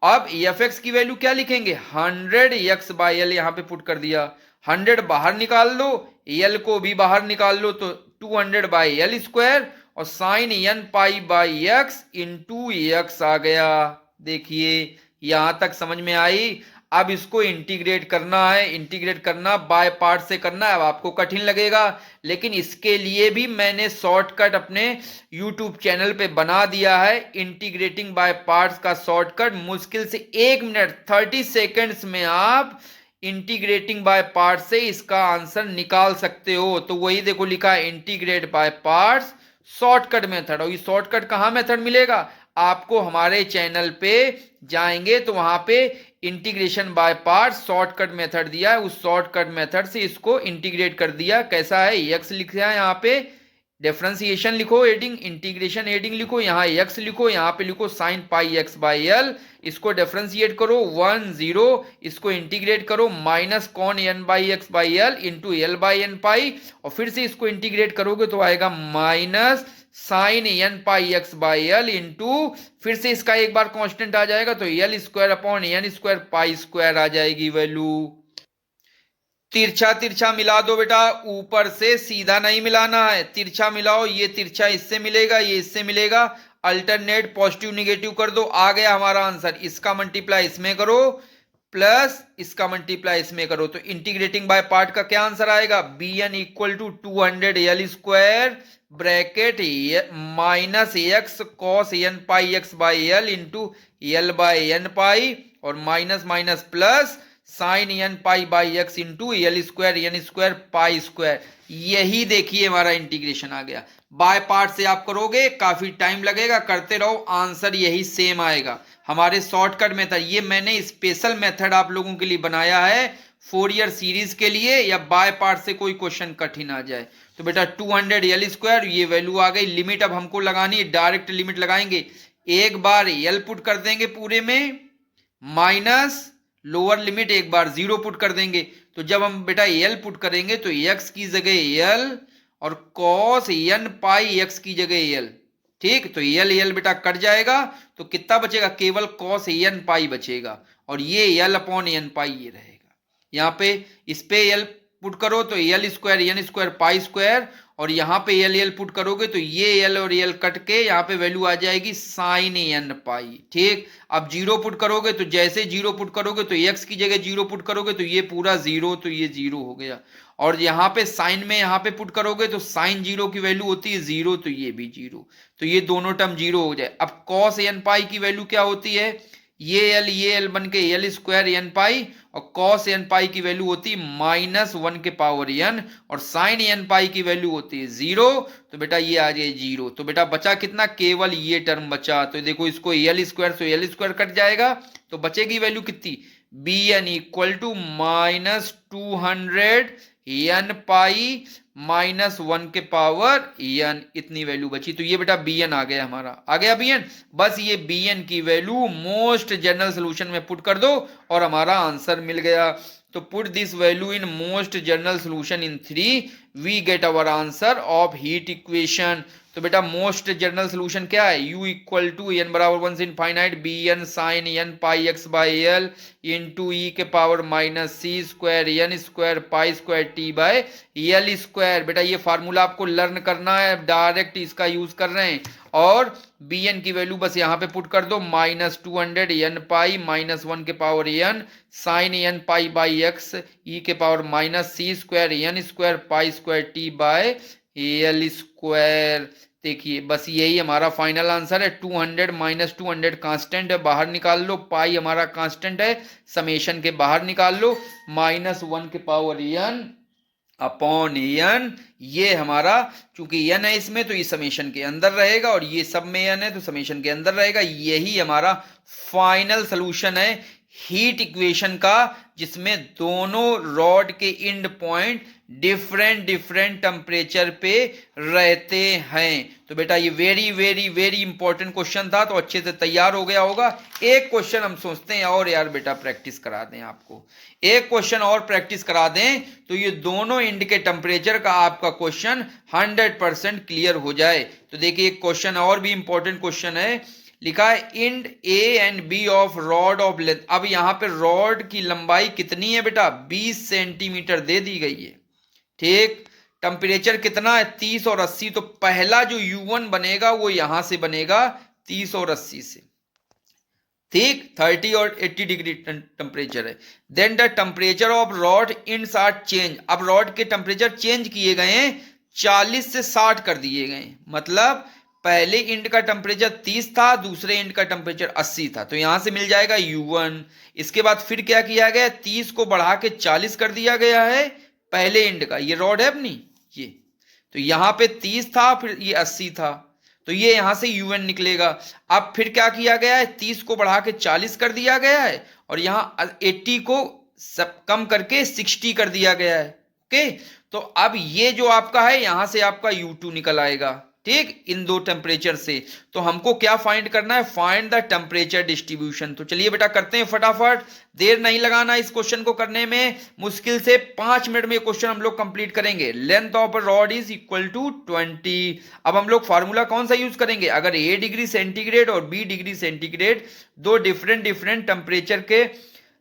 अब एफ एक्स की वैल्यू क्या लिखेंगे 100 एक्स बाई एल, यहां पे पुट कर दिया, 100 बाहर निकाल लो, एल को भी बाहर निकाल लो, तो 200 बाई एल स्क्वायर और sine n pi by x into x आ गया। देखिए यहां तक समझ में आई। अब इसको इंटीग्रेट करना है, इंटीग्रेट करना बाय पार्ट से करना है, अब आपको कठिन लगेगा, लेकिन इसके लिए भी मैंने शॉर्टकट अपने YouTube चैनल पे बना दिया है। इंटीग्रेटिंग बाय पार्ट्स का शॉर्टकट मुश्किल से 1 मिनट 30 सेकेंड्स में आप इंटीग्रेटिंग बाय पार्ट से इसका आंसर निकाल सकते हो। तो वही देखो लिखा है integrate by parts shortcut method. और ये शॉर्टकट कहाँ मेथड मिलेगा आपको, हमारे चैनल पे जाएंगे तो वहां पे integration by part shortcut method दिया है, उस शॉर्टकट मेथड से इसको इंटीग्रेट कर दिया। कैसा है, एक्स लिखा है यहाँ पे, डिफरेंशिएशन लिखो एडिंग, इंटीग्रेशन एडिंग लिखो, यहाँ एक्स लिखो, यहाँ पे लिखो sine pi x by l, इसको डिफरेंशिएट करो 1 0, इसको इंटीग्रेट करो minus cos n by x by l into l by n pi, और फिर से इसको इंटीग्रेट करोगे तो आएगा minus sine n pi x by l into, फिर से इसका एक बार कांस्टेंट आ जाएगा तो l square upon n square pi square आ जाएगी वैल्यू। तिरछा तिरछा मिला दो बेटा, ऊपर से सीधा नहीं मिलाना है, तिरछा मिलाओ, ये तिरछा इससे मिलेगा, ये इससे मिलेगा, अल्टरनेट पॉजिटिव निगेटिव कर दो, आ गया हमारा आंसर। इसका मल्टीप्लाई इसमें करो प्लस इसका मल्टीप्लाई इसमें करो, तो इंटीग्रेटिंग बाय पार्ट का क्या आंसर आएगा, b n equal to 200 l square bracket minus x cos n pi x by l into l by n pi, और minus minus plus sine n pi by x into l square pi square. यही देखिए हमारा integration आ गया। By part से आप करोगे काफी time लगेगा, करते रहो, आंसर यही सेम आएगा। हमारे शॉर्टकट मेथड, ये मैंने स्पेशल मेथड आप लोगों के लिए बनाया है फोरियर सीरीज के लिए, या बाय पार्ट से कोई क्वेश्चन कठिन आ जाए। तो बेटा 200 एल स्क्वायर, ये वैल्यू आ गई। लिमिट अब हमको लगानी है, डायरेक्ट लिमिट लगाएंगे, एक बार एल पुट कर देंगे पूरे में, माइनस लोअर लिमिट एक बार 0 पुट कर देंगे। तो जब हम बेटा एल पुट करेंगे तो एक्स की जगह एल और कॉस एन पाई एक्स की जगह एल, ठीक, तो एल एल बेटा कट जाएगा, तो कितना बचेगा, केवल कॉस एन पाई बचेगा, और ये एल अपॉन एन पाई ये रहेगा। यहाँ पे इस पे एल पुट करो तो l square n square pi square, और यहाँ पे एल एल पुट करोगे तो ये एल और एल कट के यहाँ पे वैल्यू आ जाएगी साइन एन पाई, ठीक। अब 0 पुट करोगे तो जैसे 0 पुट करोगे तो एक्स की जगह 0 पुट करोगे तो ये पूरा 0, तो ये 0 हो गया, और यहाँ पे साइन में यहाँ पे पुट करोगे तो साइन 0 की वैल्यू होती है 0, तो ये भी 0, तो ये दोनों टर्म 0 हो जाए। अब कॉस एन पाई की वैल्यू क्या होती है, ये एल बन के एल स्क्वायर एन पाई, और कॉस एन पाई की वैल्यू होती है माइनस 1 के पावर एन, और साइन एन पाई की वैल्यू होती है 0, तो बेटा ये आ जाए 0। तो बेटा बचा कितना, केवल ये टर्म बचा। तो देखो इसको एल स्क्वायर से एल स्क्वायर कट जाएगा, तो बचेगी वैल्यू कितनी, b n equal to minus 200 n pi minus 1 के पावर एन, इतनी वैल्यू बची। तो ये बेटा बी एन आ गया हमारा, आ गया बी एन। बस ये बी एन की वैल्यू मोस्ट जनरल सोल्यूशन में पुट कर दो और हमारा आंसर मिल गया। तो put this value in most general solution in 3, we get our answer of heat equation. तो बेटा मोस्ट जनरल सोल्यूशन क्या है, u इक्वल टू एन बराबर 1 से infinite b n sine n pi x by l into e के power minus c square n square pi square t by l square. बेटा ये formula आपको learn करना है, डायरेक्ट इसका यूज कर रहे हैं, और बी एन की वैल्यू बस यहाँ पे पुट कर दो, माइनस 200 एन पाई माइनस 1 के power n sine n pi by x e के power minus c square n square pi square t by l square. देखिए बस यही हमारा फाइनल आंसर है। 200 माइनस 200 कांस्टेंट है, बाहर निकाल लो, पाई हमारा कांस्टेंट है, समेशन के बाहर निकाल लो, माइनस 1 के पावर एन अपॉन एन, ये हमारा चूंकि एन है इसमें तो ये समेशन के अंदर रहेगा, और ये सब में एन है तो समेशन के अंदर रहेगा। यही हमारा फाइनल सोल्यूशन है हीट इक्वेशन का, जिसमें दोनों रॉड के end point different different temperature पे रहते हैं। तो बेटा ये very very very important question था, तो अच्छे से तैयार हो गया होगा। एक क्वेश्चन हम सोचते हैं और यार बेटा प्रैक्टिस करा दें आपको, एक क्वेश्चन और प्रैक्टिस करा दें तो ये दोनों एंड के टेम्परेचर का आपका क्वेश्चन 100% क्लियर हो जाए। तो देखिए एक क्वेश्चन और भी इंपॉर्टेंट क्वेश्चन है, लिखा है end A and B of rod of length. अब यहां पे रॉड की लंबाई कितनी है बेटा, 20 सेंटीमीटर दे दी गई है, ठीक। टेम्परेचर कितना है, 30 और 80, तो पहला जो U1 बनेगा वो यहां से बनेगा 30 और 80 से, ठीक। 30 और 80 डिग्री टेम्परेचर है। Then the temperature of rod ends are change. अब रॉड के टेम्परेचर चेंज किए गए हैं, 40 से 60 कर दिए गए, मतलब पहले इंड का टेम्परेचर 30 था, दूसरे इंड का टेम्परेचर 80 था, तो यहां से मिल जाएगा U1। इसके बाद फिर क्या किया गया, 30 को बढ़ा के 40 कर दिया गया है पहले इंड का, ये रॉड है अपनी ये, तो यहां पे 30 था, फिर ये 80 था, तो ये यहां से UN निकलेगा। अब फिर क्या किया गया है, 30 को बढ़ा के 40 कर दिया गया है, और यहां 80 को सब कम करके 60 कर दिया गया है। ओके, तो अब ये जो आपका है यहां से आपका U2 निकल आएगा, ठीक, इन दो टेम्परेचर से। तो हमको क्या फाइंड करना है, फाइंड द टेम्परेचर डिस्ट्रीब्यूशन। तो चलिए बेटा करते हैं फटाफट, देर नहीं लगाना इस क्वेश्चन को करने में, मुश्किल से 5 मिनट में क्वेश्चन हम लोग कंप्लीट करेंगे। Length of a rod is equal to 20। अब हम लोग फार्मूला कौन सा यूज करेंगे, अगर A डिग्री सेंटीग्रेड और B डिग्री सेंटीग्रेड दो डिफरेंट टेम्परेचर के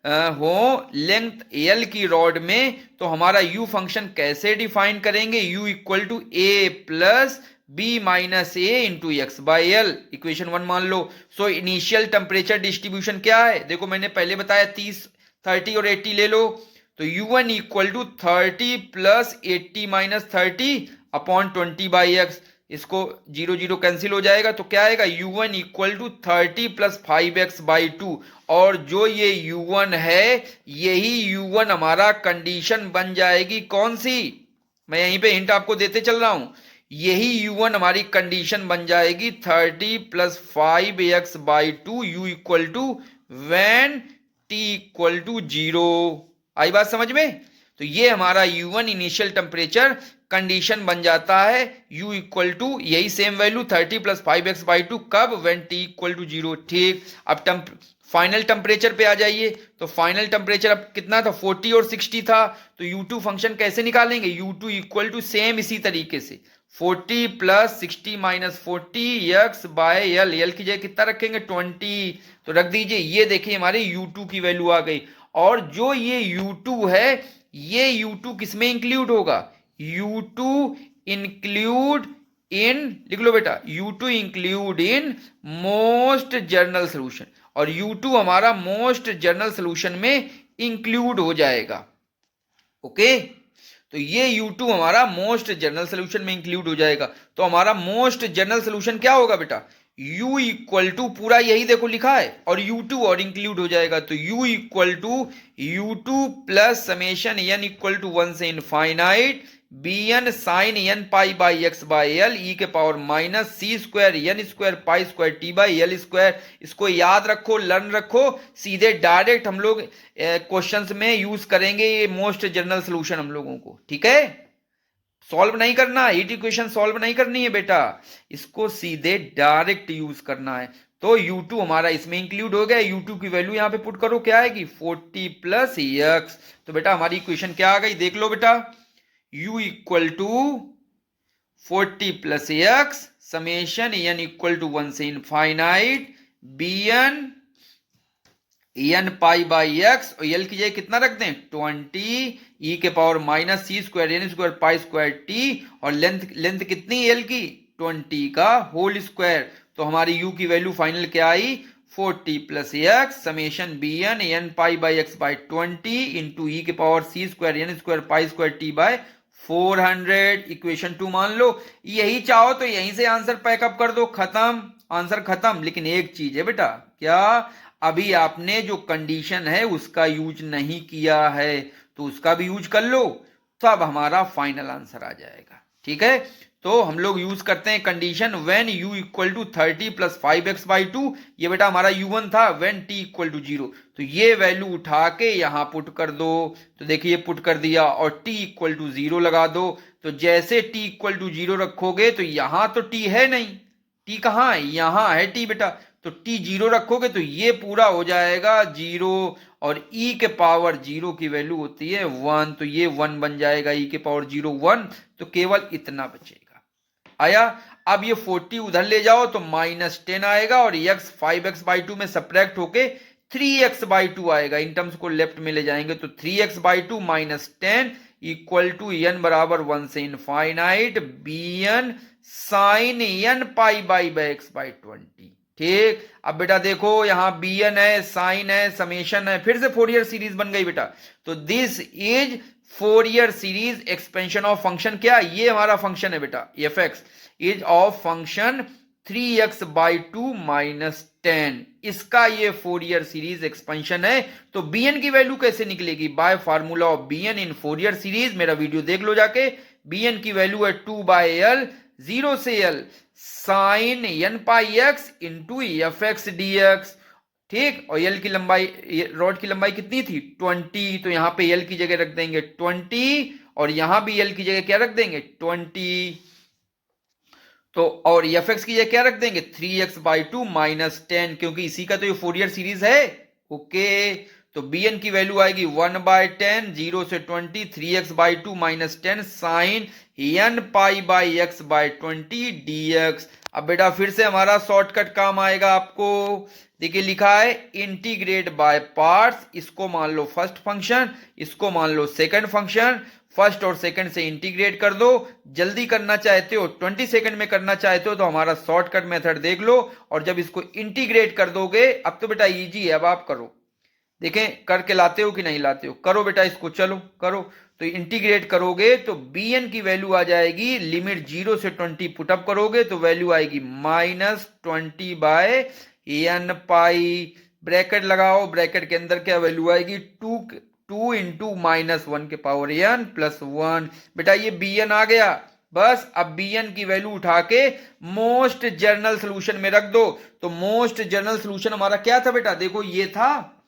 हो लेंथ L की रॉड में, तो हमारा U फंक्शन कैसे डिफाइन करेंगे, U equal to A plus b minus a into x by l, equation 1 मान लो। सो इनिशियल टेम्परेचर डिस्ट्रीब्यूशन क्या है, देखो मैंने पहले बताया 30, 30 और 80 ले लो, तो U1 equal to 30 plus 80 minus 30 upon 20 by x, इसको 0 0 कैंसिल हो जाएगा, तो क्या आएगा U1 equal to 30 plus 5x by 2। और जो ये U1 है, यही U1 हमारा कंडीशन बन जाएगी कौन सी, मैं यहीं पे हिंट आपको देते चल रहा हूं, यही U1 हमारी कंडीशन बन जाएगी 30 plus 5x by 2 U equal to when T equal to 0। आई बात समझ में, तो ये हमारा U1 इनिशियल टेम्परेचर कंडीशन बन जाता है, U इक्वल टू यही same value 30 plus 5x by 2, कब, व्हेन T इक्वल टू 0। ठीक, अब फाइनल टेम्परेचर पे आ जाइए, तो फाइनल टेम्परेचर अब कितना था, 40 और 60 था, तो U2 फंक्शन कैसे निकालेंगे, U2 इक्वल टू सेम इसी तरीके से 40 plus 60 minus 40 x by L, L की जगह कितना रखेंगे 20, तो रख दीजिए, ये देखिए हमारे U2 की वैल्यू आ गई। और जो ये U2 है, ये U2 किसमें इंक्लूड होगा, U2 इंक्लूड इन, लिख लो बेटा, U2 include in most general solution, और U2 हमारा मोस्ट जनरल सोल्यूशन में इंक्लूड हो जाएगा। ओके, तो ये U2 हमारा मोस्ट जनरल सोल्यूशन में इंक्लूड हो जाएगा। तो हमारा मोस्ट जनरल सोल्यूशन क्या होगा बेटा, U इक्वल टू पूरा यही देखो लिखा है, और U2 और इंक्लूड हो जाएगा, तो U equal to U2 plus summation n equal to 1 से infinite bn sine n pi by x by l e के power minus c square n square pi square t by l square. इसको याद रखो, learn रखो, सीधे direct हम लोग questions में यूज करेंगे ये मोस्ट जनरल सोल्यूशन हम लोगों को, ठीक है, सॉल्व नहीं करना, हीट इक्वेशन सॉल्व नहीं करनी है बेटा, इसको सीधे डायरेक्ट यूज करना है। तो U2 हमारा इसमें इंक्लूड हो गया, U2 की वैल्यू यहां पे पुट करो, क्या आएगी 40 प्लस एक्स, तो बेटा हमारी इक्वेशन क्या आ गई, देख लो बेटा, U equal to 40 plus x summation n equal to 1 से infinite bn n pi by x, और l की जगह कितना रख दें 20 e के power minus c square n square pi square t, और लेंथ कितनी l की 20 का होल स्क्वायर, तो हमारी u की वैल्यू फाइनल क्या आई 40 plus x summation bn n pi by x by 20 into e के power c square n square pi square t by 400, equation 2 मान लो। यही चाहो तो यहीं से आंसर पैकअप कर दो, खत्म, आंसर खत्म। लेकिन एक चीज है बेटा, क्या, अभी आपने जो कंडीशन है उसका यूज नहीं किया है, तो उसका भी यूज कर लो, तब हमारा फाइनल आंसर आ जाएगा, ठीक है। तो हम लोग यूज करते हैं condition when u equal to 30 plus 5x by 2, ये बेटा हमारा U1 था, व्हेन t इक्वल टू 0, तो ये वैल्यू उठा के यहां पुट कर दो, तो देखिए पुट कर दिया, और t इक्वल टू 0 लगा दो, तो जैसे t इक्वल टू 0 रखोगे तो यहां तो t है नहीं, t कहां है, यहां है t बेटा, तो t 0 रखोगे तो ये पूरा हो जाएगा 0, और e के पावर 0 की वैल्यू होती है 1, तो ये 1 बन जाएगा, e के पावर 0 1, तो केवल इतना बचेगा, आया। अब ये 40 उधर ले जाओ तो माइनस 10 आएगा, और x 5x बाई 2 में सब्ट्रैक्ट होके 3x बाई 2 आएगा, इन टर्म्स को लेफ्ट में ले जाएंगे, तो 3x by 2 minus 10 equal to n बराबर 1 से infinite bn sine n pi by x by 20, ठीक। अब बेटा देखो यहां bn है, साइन है, समेशन है, फिर से फोरियर सीरीज बन गई बेटा, तो this is Fourier series expansion of function, क्या, ये हमारा फंक्शन है बेटा, fx is of function 3x/2 minus 10, इसका ये फोरियर सीरीज एक्सपेंशन है। तो bn की वैल्यू कैसे निकलेगी? Bye formula of bn in Fourier series, मेरा वीडियो देख लो जाके। bn की वैल्यू है 2/l 0 से l sine n pi x into fx dx, ठीक। और यल की लंबाई, रॉड की लंबाई कितनी थी? 20, तो यहां पे यल की जगह रख देंगे 20 और यहां भी यल की जगह क्या रख देंगे? 20। तो और fx की जगह क्या रख देंगे? 3x/2 माइनस 10, क्योंकि इसी का तो ये फोरियर सीरीज है। ओके, तो bn की वैल्यू आएगी 1/10 0 से 20 3x/2 माइनस 10 साइन n पाई/x/20 dx। अब बेटा फिर से हमारा शॉर्टकट काम आएगा आपको। देखिए लिखा है इंटीग्रेट बाय पार्ट्स, इसको मान लो फर्स्ट फंक्शन, इसको मान लो सेकंड फंक्शन। फर्स्ट और सेकंड से इंटीग्रेट कर दो। जल्दी करना चाहते हो 20 सेकंड में करना चाहते हो तो हमारा शॉर्टकट मेथड देख लो। और जब इसको इंटीग्रेट कर दोगे, अब तो बेटा इजी है, अब आप करो, देखें करके लाते हो कि नहीं लाते हो। करो बेटा इसको, चलो करो। तो इंटीग्रेट करोगे तो bn की वैल्यू आ जाएगी, लिमिट 0 से 20 पुटअप करोगे तो वैल्यू आएगी -20/n पाई। ब्रैकेट लगाओ, ब्रैकेट के अंदर क्या वैल्यू आएगी? 2 इंटू -1 के पावर n प्लस 1। बेटा ये bn आ गया। बस अब bn की वैल्यू उठा के मोस्ट जनरल सोल्यूशन में रख दो। तो मोस्ट जनरल सोल्यूशन हमारा क्या था बेटा? देखो ये था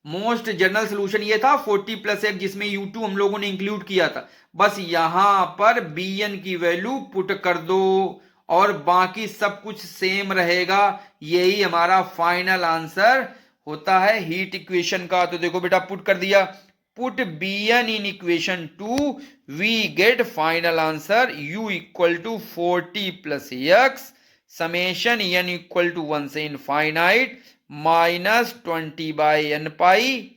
मोस्ट जनरल सोल्यूशन, ये था 40 + 1 जिसमें u2 हम लोगों ने इंक्लूड किया था। बस यहां पर bn की वैल्यू पुट कर दो और बाकी सब कुछ सेम रहेगा। यही हमारा फाइनल आंसर होता है हीट इक्वेशन का। तो देखो बेटा पुट कर दिया, put bn in equation 2, we get final answer u = 40 + x summation n = 1 से infinite -20/n pi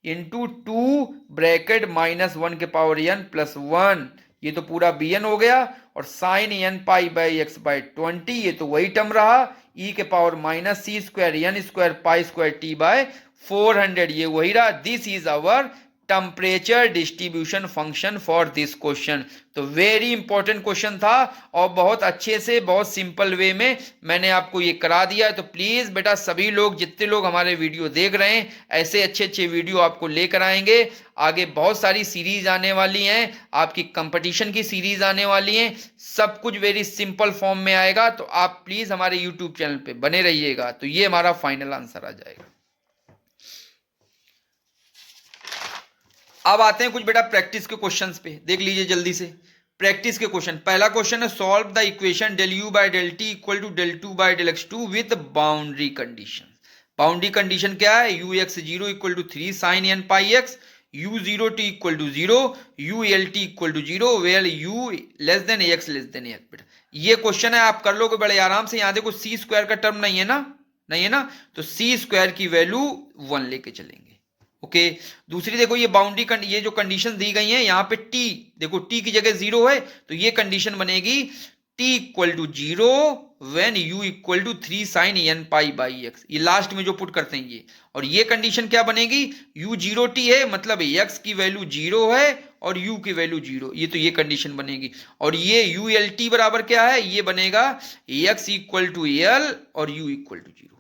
into 2 bracket -1 के पावर n प्लस 1। ये तो पूरा bn हो गया। और साइन n पाई/x/20, ये तो वही टर्म रहा। e के पावर -c² n² पाई² t/400, ये वही रहा। This is our temperature distribution function for this question. तो वेरी इंपॉर्टेंट क्वेश्चन था और बहुत अच्छे से, बहुत सिंपल वे में मैंने आपको ये करा दिया। तो प्लीज बेटा सभी लोग, जितने लोग हमारे वीडियो देख रहे हैं, ऐसे अच्छे अच्छे वीडियो आपको लेकर आएंगे। आगे बहुत सारी सीरीज आने वाली हैं, आपकी कंपटीशन की सीरीज आने वाली हैं, सब कुछ वेरी सिंपल फॉर्म में आएगा। तो आप प्लीज हमारे यूट्यूब चैनल पे बने रहिएगा। तो ये हमारा फाइनल आंसर आ जाएगा। अब आते हैं कुछ बेटा प्रैक्टिस के क्वेश्चंस पे, देख लीजिए जल्दी से। प्रैक्टिस के क्वेश्चन, पहला क्वेश्चन है solve the equation ∂u/∂t = ∂2/∂x2 with boundary condition. Boundary condition क्या है? ux0 = 3 sin n pi x, u0t = 0, ult = 0 where u x a। बेटा ये क्वेश्चन है, आप कर लोगे बड़े आराम से। यहां देखो c² का टर्म नहीं है ना, नहीं है ना, तो c² की वैल्यू 1 लेके चलेंगे। ओके दूसरी देखो, ये बाउंड्री ये जो कंडीशन दी गई है, यहाँ पे t देखो, t की जगह 0 है तो ये कंडीशन बनेगी t = 0 when u = 3 sin n पाई/x। ये लास्ट में जो पुट करते हैं ये। और ये कंडीशन क्या बनेगी? u0t है, मतलब x की वैल्यू 0 है और u की वैल्यू 0, ये तो ये कंडीशन बनेगी। और ये ult बराबर क्या है? ये बनेगा x = l और u = 0।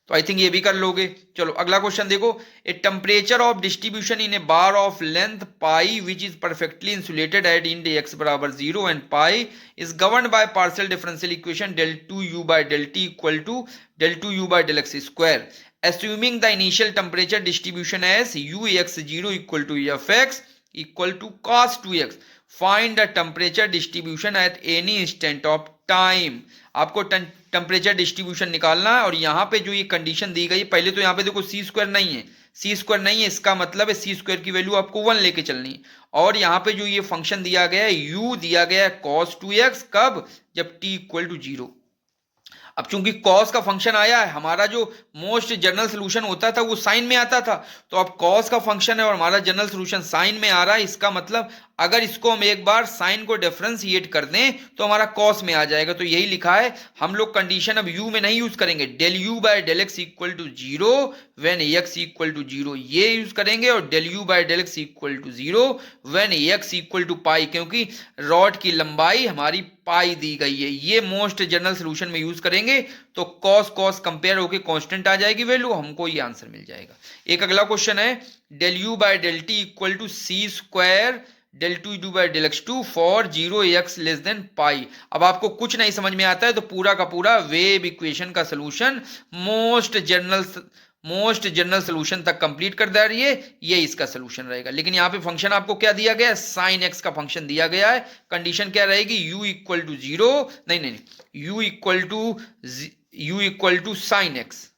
तो आई थिंक ये भी कर लोगे। चलो अगला क्वेश्चन देखो, a temperature of distribution in a bar of length pi which is perfectly insulated at end x = 0 and pi is governed by partial differential equation ∂2u/∂t = ∂2u/∂x²। assuming the initial temperature distribution as ux0 = fx = cos 2x, find the temperature distribution at any instant of time। आपको temperature distribution निकालना है। और यहाँ पे जो ये condition दी गई, पहले तो यहाँ पे देखो c² नहीं है, c² नहीं है, इसका मतलब है c² की वैल्यू आपको 1 लेके चलनी है। और यहाँ पे जो ये फंक्शन दिया गया है u दिया गया है cos 2x, कब? जब t = 0। अब चूंकि cos का फंक्शन आया है, हमारा जो मोस्ट जनरल सोल्यूशन होता था वो साइन में आता था, तो अब cos का फंक्शन है और हमारा जनरल सोल्यूशन साइन में आ रहा है। इसका मतलब अगर इसको हम एक बार साइन को डिफरेंशिएट कर दें तो हमारा कॉस में आ जाएगा। तो यही लिखा है, हम लोग कंडीशन अब यू में नहीं यूज करेंगे, del u by del x equal to zero when x equal to zero, ये यूज करेंगे, और del u by del x equal to zero when x equal to pi, क्योंकि रॉड की लंबाई हमारी पाई दी गई है, ये मोस्ट जनरल सोल्यूशन में यूज करेंगे तो कॉस कॉस कंपेयर होके कांस्टेंट आ जाएगी वैल्यू, हमको ये आंसर मिल जाएगा। एक अगला क्वेश्चन है, del u by del t equal to c square del two do by del x two for zero x less than pi. अब आपको कुछ नहीं समझ में आता है तो पूरा का पूरा वेव इक्वेशन का सोल्यूशन मोस्ट जनरल सोल्यूशन तक कंप्लीट कर दे रही है, ये इसका सोल्यूशन रहेगा। लेकिन यहाँ पे फंक्शन आपको क्या दिया गया है, साइन एक्स का फंक्शन दिया गया है। कंडीशन क्या रहेगी, u इक्वल टू जीरो, नहीं, u equal to sine x,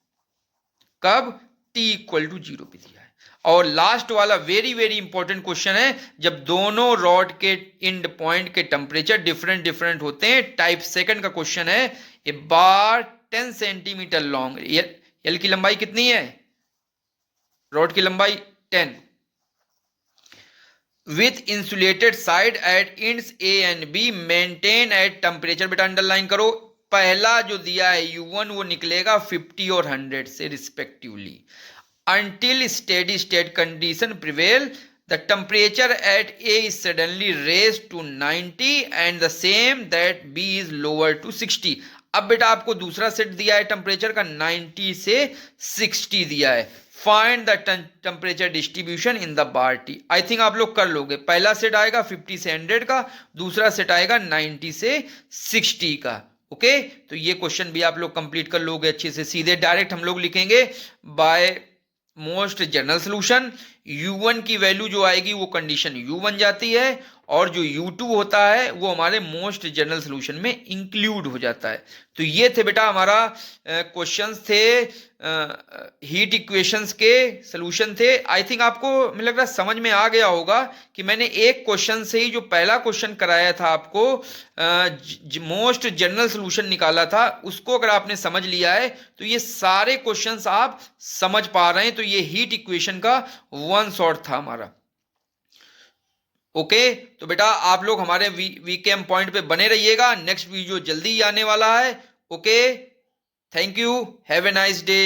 कब, t इक्वल टू जीरो पे दिया है। और लास्ट वाला वेरी वेरी इंपॉर्टेंट क्वेश्चन है, जब दोनों रॉड के एंड पॉइंट के टेम्परेचर डिफरेंट होते हैं, टाइप सेकंड का क्वेश्चन है, a bar 10 centimetre long, l की लंबाई कितनी है, रॉड की लंबाई 10, with insulated side at ends A and B maintain at temperature, बेटा अंडरलाइन करो, पहला जो दिया है U1 वो निकलेगा 50 और 100 से respectively, until steady state condition prevail, the temperature at A is suddenly raised to 90 and the same that B is lowered to 60। अब बेटा आपको दूसरा सेट दिया है टेम्परेचर का, 90 से 60 दिया है, find the temperature distribution in the bar T. I think आप लोग कर लोगे, पहला सेट आएगा 50 से 100 का, दूसरा सेट आएगा 90 से 60 का। ओके, तो ये क्वेश्चन भी आप लोग कंप्लीट कर लोगे अच्छे से। सीधे डायरेक्ट हम लोग लिखेंगे bye most general solution, U1 की वैल्यू जो आएगी वो कंडीशन U बन जाती है, और जो U2 होता है वो हमारे मोस्ट जनरल सोल्यूशन में इंक्लूड हो जाता है। तो ये थे बेटा हमारा क्वेश्चंस थे, हीट इक्वेशंस के सोल्यूशन थे। आई थिंक आपको मुझे लग रहा है समझ में आ गया होगा कि मैंने एक क्वेश्चन से ही जो पहला क्वेश्चन कराया था आपको, मोस्ट जनरल सोल्यूशन निकाला था, उसको अगर आपने समझ लिया है तो ये सारे क्वेश्चंस आप समझ पा रहे हैं। तो ये हीट इक्वेशन का वन शॉट था हमारा। ओके, तो बेटा आप लोग हमारे वीकेएम पॉइंट पे बने रहिएगा, नेक्स्ट वीडियो जल्दी ही आने वाला है। Okay, thank you, have a nice day.